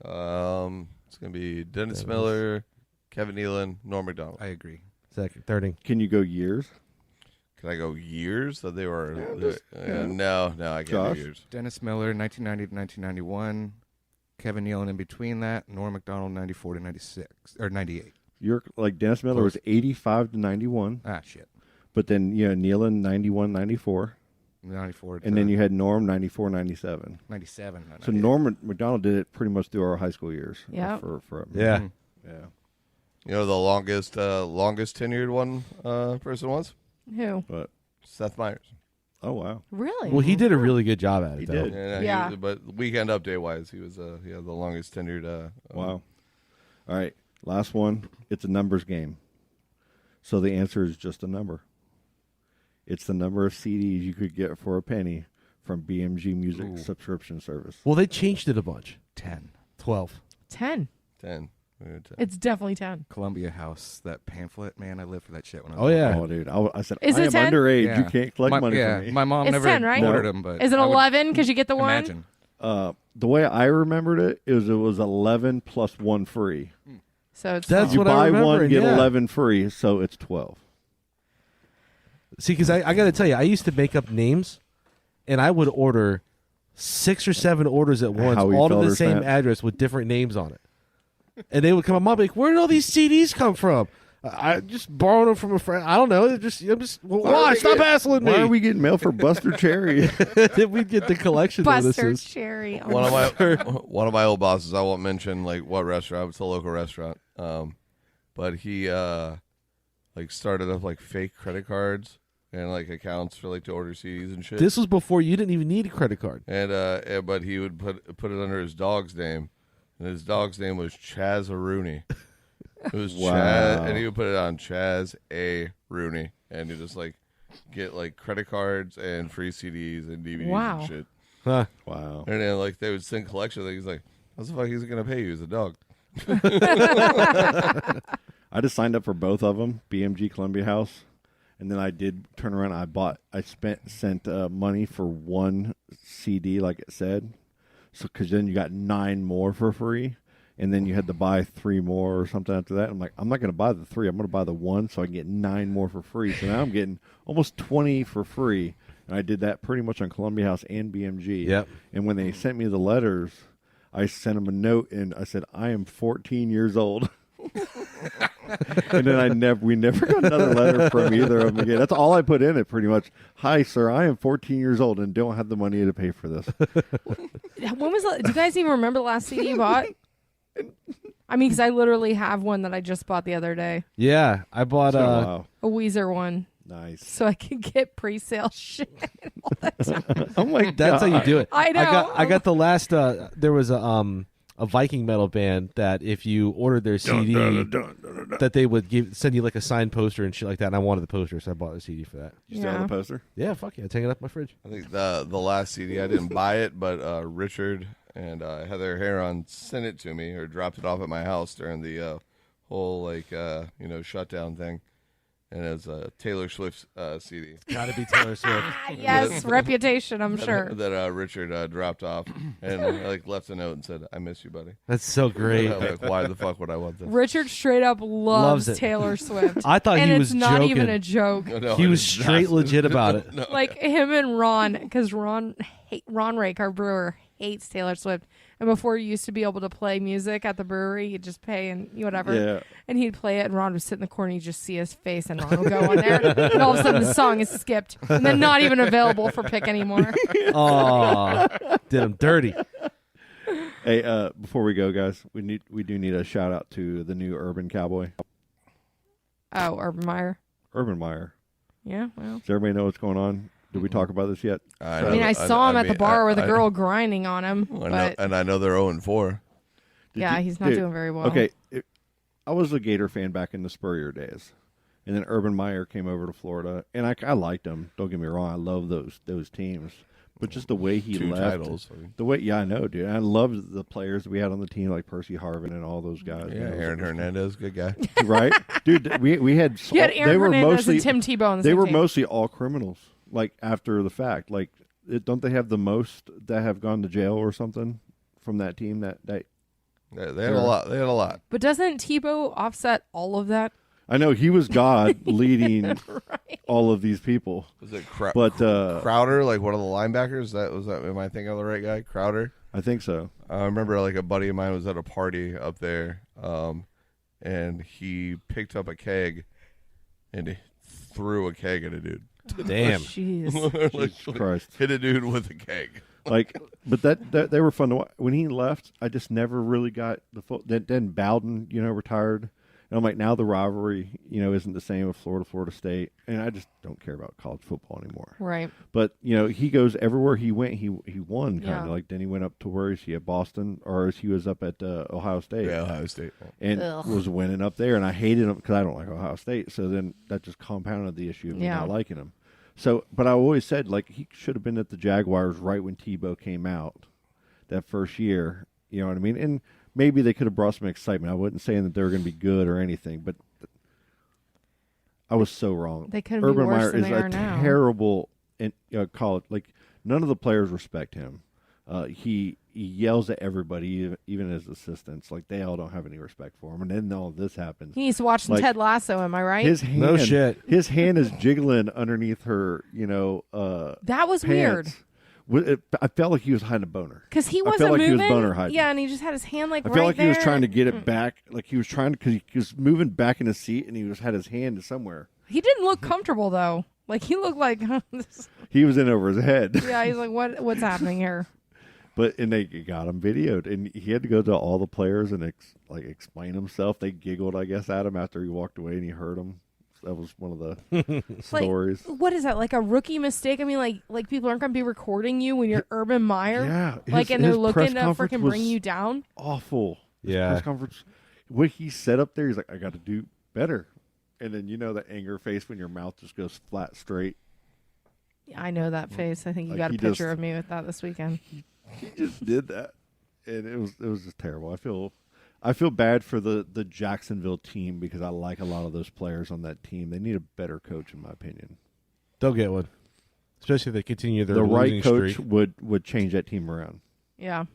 S7: It's gonna be Dennis Miller, Kevin Nealon, Norm Macdonald.
S2: I agree.
S9: Second, thirding.
S8: Can you go years?
S7: Can I go years that they were? No, I can't
S8: Josh?
S7: do years.
S2: Dennis Miller, 1990 to 1991. Kevin Nealon in between that. Norm Macdonald, 94 to 96 or 98.
S8: You're like Dennis Miller was 85 to 91,
S2: Ah, shit.
S8: but then Nealon 91, 94,
S2: 94.
S8: And then you had Norm, 94, 97.
S2: 97.
S8: So Norm McDonald did it pretty much through our high school years.
S4: Yeah.
S9: Yeah.
S8: Yeah.
S7: You know the longest tenured one person was?
S4: Who?
S8: But
S7: Seth Meyers.
S8: oh wow.
S4: Really?
S9: Well, he did a really good job at it.
S8: He
S9: though.
S8: did.
S4: Yeah.
S7: But weekend update wise, he was the longest tenured.
S8: Wow. All right. Last one. It's a numbers game. So the answer is just a number. It's the number of CDs you could get for a penny from BMG Music subscription service.
S9: Well, they changed it a bunch.
S2: 10.
S9: 12.
S4: 10.
S7: 10.
S4: It's definitely 10.
S2: Columbia House, that pamphlet, man, I lived for that shit when I was
S9: Oh, yeah.
S8: Oh, dude. I said,
S4: Is
S8: I
S4: it
S8: am
S4: 10?
S8: underage.
S2: Yeah.
S8: You can't collect money from me.
S2: My mom
S4: It's
S2: never
S4: 10, right?
S2: ordered them, but
S4: Is it
S2: I would
S4: 11 because you get the one?
S2: Imagine.
S8: The way I remembered it was 11 plus one free.
S4: So it's
S9: That's
S8: You
S9: what I
S8: buy
S9: remember,
S8: one, get
S9: yeah.
S8: 11 free, so it's 12.
S9: See, because I got to tell you, I used to make up names, and I would order 6 or 7 orders at once,
S8: Howie
S9: all to the
S8: Felder
S9: same
S8: stamps.
S9: address with different names on it. And they would come up, Mom, like, where did all these CDs come from? I just borrowed them from a friend. I don't know. I'm just why? Stop hassling me.
S8: Why are we getting mail for Buster Cherry?
S9: Then we'd get the collection
S4: Buster
S9: notices.
S4: Cherry. Oh,
S7: One of my old bosses, I won't mention like what restaurant, it's a local restaurant. But he like started up like fake credit cards and like accounts for like to order CDs and shit.
S9: This was before you didn't even need a credit card.
S7: And but he would put it under his dog's name, and his dog's name was Chaz Rooney. It was
S8: Wow.
S7: Chaz, and he would put it on Chaz A. Rooney, and he just like get like credit cards and free CDs and DVDs
S4: Wow.
S7: and shit.
S9: Huh.
S8: Wow.
S7: And then like they would send collection things. He's like, "How the fuck is he gonna pay you? He's a dog."
S8: I just signed up for both of them, BMG Columbia House, and then I did turn around. I sent money for one CD, like it said, so because then you got 9 more for free, and then you had to buy 3 more or something after that. I'm like, I'm not going to buy the 3. I'm going to buy the 1 so I can get 9 more for free. So now I'm getting almost 20 for free, and I did that pretty much on Columbia House and BMG.
S9: Yep.
S8: And when they sent me the letters, I sent them a note, and I said, I am 14 years old. And then we never got another letter from either of them again. That's all I put in it, pretty much. Hi, sir, I am 14 years old and don't have the money to pay for this.
S4: When was do you guys even remember the last CD you bought? I mean, because I literally have one that I just bought the other day.
S9: Yeah, I bought
S8: Wow.
S4: A Weezer one.
S8: Nice.
S4: So I could get pre-sale shit all the time.
S8: Oh my God.
S9: That's how you do it.
S4: I know.
S9: I got the last. There was a Viking metal band that if you ordered their CD, that they would send you like a signed poster and shit like that. And I wanted the poster, so I bought the CD for that.
S8: You still have the poster?
S9: Yeah, fuck yeah, taking it up my fridge.
S7: I think the last CD I didn't buy it, but Richard and Heather Heron sent it to me or dropped it off at my house during the whole like shutdown thing. And it was a Taylor Swift CD.
S9: Gotta be Taylor Swift.
S4: Yes, Reputation, I'm sure.
S7: That Richard dropped off and like left a note and said, "I miss you, buddy."
S9: That's so great.
S7: Like, why the fuck would I want this?
S4: Richard straight up loves
S9: it.
S4: Taylor Swift.
S9: I thought
S4: and
S9: he was
S4: it's not
S9: joking.
S4: even a joke.
S7: No,
S9: He was
S7: it's
S9: straight
S7: not.
S9: legit about it.
S7: No.
S4: Like him and Ron, because Ron Rake, our brewer, hates Taylor Swift. And before you used to be able to play music at the brewery, you'd just pay and whatever.
S8: Yeah.
S4: And he'd play it, and Ron would sit in the corner, and you'd just see his face, and Ron would go on there. And all of a sudden, the song is skipped, and then not even available for pick anymore.
S9: Oh, did him dirty.
S8: Hey, before we go, guys, we do need a shout out to the new Urban Cowboy,
S4: Oh, Urban Meyer.
S8: Urban Meyer.
S4: Yeah, well.
S8: Does everybody know what's going on? Did we talk about this yet?
S4: I mean, I saw him at the bar with a girl grinding on him. But
S7: I know they're 0-4.
S4: yeah, he's not doing very well.
S8: Okay, I was a Gator fan back in the Spurrier days, and then Urban Meyer came over to Florida, and I liked him. Don't get me wrong, I love those teams, but just the way he
S7: 2
S8: left,
S7: titles.
S8: I know, dude. I loved the players we had on the team, like Percy Harvin and all those guys.
S7: Yeah, Aaron Hernandez, good guy.
S8: Right, dude. We had
S4: You had Aaron
S8: they were
S4: Hernandez
S8: mostly
S4: and Tim Tebow on the
S8: they
S4: same
S8: were
S4: team.
S8: mostly all criminals. Like after the fact, like don't they have the most that have gone to jail or something from that team? That
S7: They had a lot. They had a lot.
S4: But doesn't Tebow offset all of that?
S8: I know he was God leading all of these people.
S7: Was it
S8: Crowder,
S7: like one of the linebackers? Am I thinking of the right guy? Crowder?
S8: I think so.
S7: I remember like a buddy of mine was at a party up there, and he picked up a keg and he threw a keg at a dude.
S9: Damn.
S4: Jeez.
S7: Like,
S8: Christ.
S7: hit a dude with a keg.
S8: Like, but that they were fun to watch. When he left, I just never really got the full. Then Bowden, retired. And I'm like, now the rivalry, isn't the same with Florida State, and I just don't care about college football anymore.
S4: Right.
S8: But he goes everywhere he went, he won kind of.
S4: Yeah.
S8: Like then he went up to where is he at Boston, or he was up at Ohio State.
S7: Yeah, Ohio State.
S8: And was winning up there, and I hated him because I don't like Ohio State. So then that just compounded the issue of me not liking him. So, but I always said like he should have been at the Jaguars right when Tebow came out that first year. You know what I mean? And maybe they could have brought some excitement. I wasn't saying that they were going to be good or anything, but I was so wrong.
S4: They couldn't be
S8: Urban
S4: worse
S8: Meyer
S4: than
S8: is
S4: they
S8: a
S4: are now.
S8: terrible college. Like none of the players respect him. He yells at everybody, even his assistants. Like they all don't have any respect for him. And then all this happens.
S4: He needs to watch some
S8: Like,
S4: Ted Lasso. Am I right?
S8: His hand,
S9: No shit.
S8: His hand is jiggling underneath her.
S4: That was weird.
S8: I felt like he was hiding a boner.
S4: Because he
S8: I
S4: wasn't
S8: felt like
S4: moving.
S8: he was boner hiding.
S4: Yeah, and he just had his hand like
S8: I
S4: right
S8: felt like
S4: there.
S8: he was trying to get it back. Like he was trying to, because he was moving back in his seat, and he had his hand somewhere.
S4: He didn't look comfortable though. Like he looked like
S8: He was in over his head.
S4: yeah. He's like, what's happening here?
S8: And they got him videoed, and he had to go to all the players and explain himself. They giggled, I guess, at him after he walked away, and he heard him. That was one of the stories.
S4: What is that? Like a rookie mistake? I mean, like people aren't going to be recording you when you're Urban Meyer.
S8: Yeah,
S4: and they're
S8: his
S4: looking
S8: press
S4: to
S8: conference
S4: freaking
S8: was
S4: bring you down.
S8: Awful. His
S9: Yeah.
S8: press conference. What he said up there, he's like, I got to do better. And then the anger face when your mouth just goes flat straight.
S4: Yeah, I know that face. I think you
S8: Like
S4: got a
S8: he
S4: picture
S8: just-
S4: of me with that this weekend.
S8: He just did that, and it was just terrible. I feel bad for the Jacksonville team because I like a lot of those players on that team. They need a better coach, in my opinion.
S9: They'll get one, especially if they continue their
S8: The right
S9: losing
S8: coach
S9: streak.
S8: would change that team around.
S4: Yeah.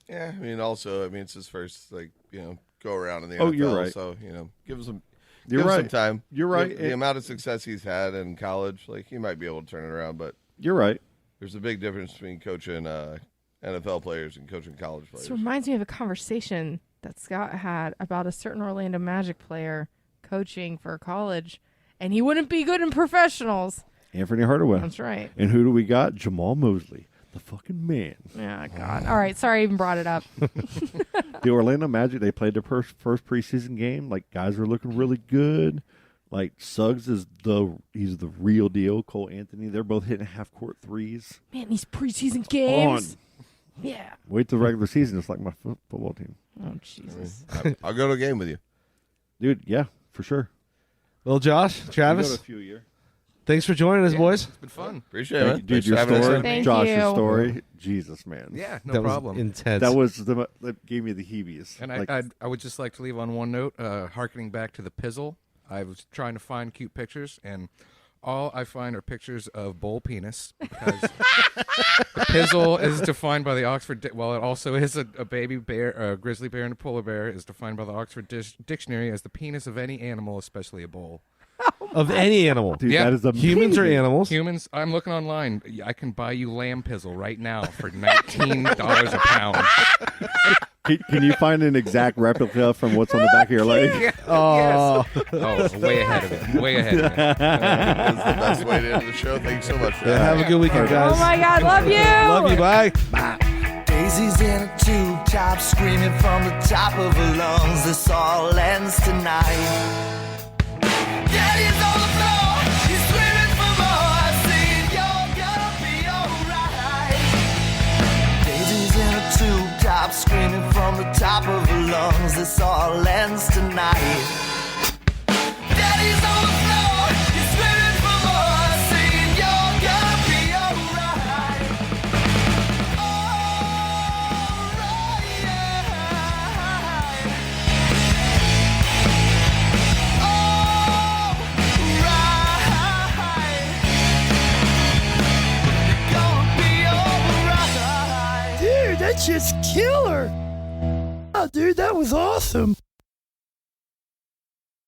S7: Yeah, it's his first go around in the
S8: Oh,
S7: NFL.
S8: you're right.
S7: So give him some.
S8: You're
S7: give him
S8: right.
S7: some time.
S8: You're right.
S7: The amount of success he's had in college, he might be able to turn it around. But
S8: You're right.
S7: there's a big difference between coaching NFL players and coaching college players.
S4: This reminds me of a conversation that Scott had about a certain Orlando Magic player coaching for college, and he wouldn't be good in professionals.
S8: Anthony Hardaway.
S4: That's right.
S8: And who do we got? Jamal Mosley, the fucking man.
S4: Yeah, God. All right, sorry I even brought it up.
S8: The Orlando Magic, they played their first preseason game. Like, guys were looking really good. Like, Suggs he's the real deal. Cole Anthony, they're both hitting half-court threes.
S4: Man, these preseason games. Yeah.
S8: Wait till the regular season. It's like my football team.
S4: Oh, Jesus.
S7: I'll go to a game with you.
S8: Dude, yeah, for sure.
S9: Well, Josh, Travis,
S8: a few year.
S9: thanks for joining us, boys.
S2: It's been fun.
S7: Appreciate it, man.
S8: Dude,
S7: Thanks
S8: your
S7: for having us
S8: story,
S7: in.
S4: Thank
S8: Josh's
S4: you.
S8: story, Jesus, man.
S2: Yeah, no
S9: That
S2: problem.
S9: was intense.
S8: That was that gave me the heebies.
S2: And
S8: Like,
S2: I would just like to leave on one note, harkening back to the pizzle. I was trying to find cute pictures, and all I find are pictures of bull penis, because the pizzle is defined by the Oxford, it also is a baby bear, a grizzly bear and a polar bear, is defined by the Oxford Dictionary as the penis of any animal, especially a bull.
S9: of any animal.
S8: dude,
S2: Yeah.
S8: that is amazing.
S9: Humans or animals?
S2: Humans, I'm looking online. I can buy you lamb pizzle right now for $19 a pound.
S8: Can you find an exact replica from what's on the back of your leg?
S9: Oh,
S2: Oh, way ahead of it. Way ahead of it.
S7: That's the best way to end the show. Thanks so much for that.
S9: have a good weekend, guys.
S4: Oh, my God. Love you.
S9: Love you. Bye.
S6: Daisy's in a tube top, screaming from the top of her lungs. This all ends tonight. Daddy's on the floor, he's screaming for more. Saying you're gonna be alright. Daisy's in a tube top, screaming from the top of her lungs. This all ends tonight. Daddy's on the floor, he's screaming for more. Saying you're gonna be alright.
S11: Dude, that shit's killer. Oh, dude, that was awesome.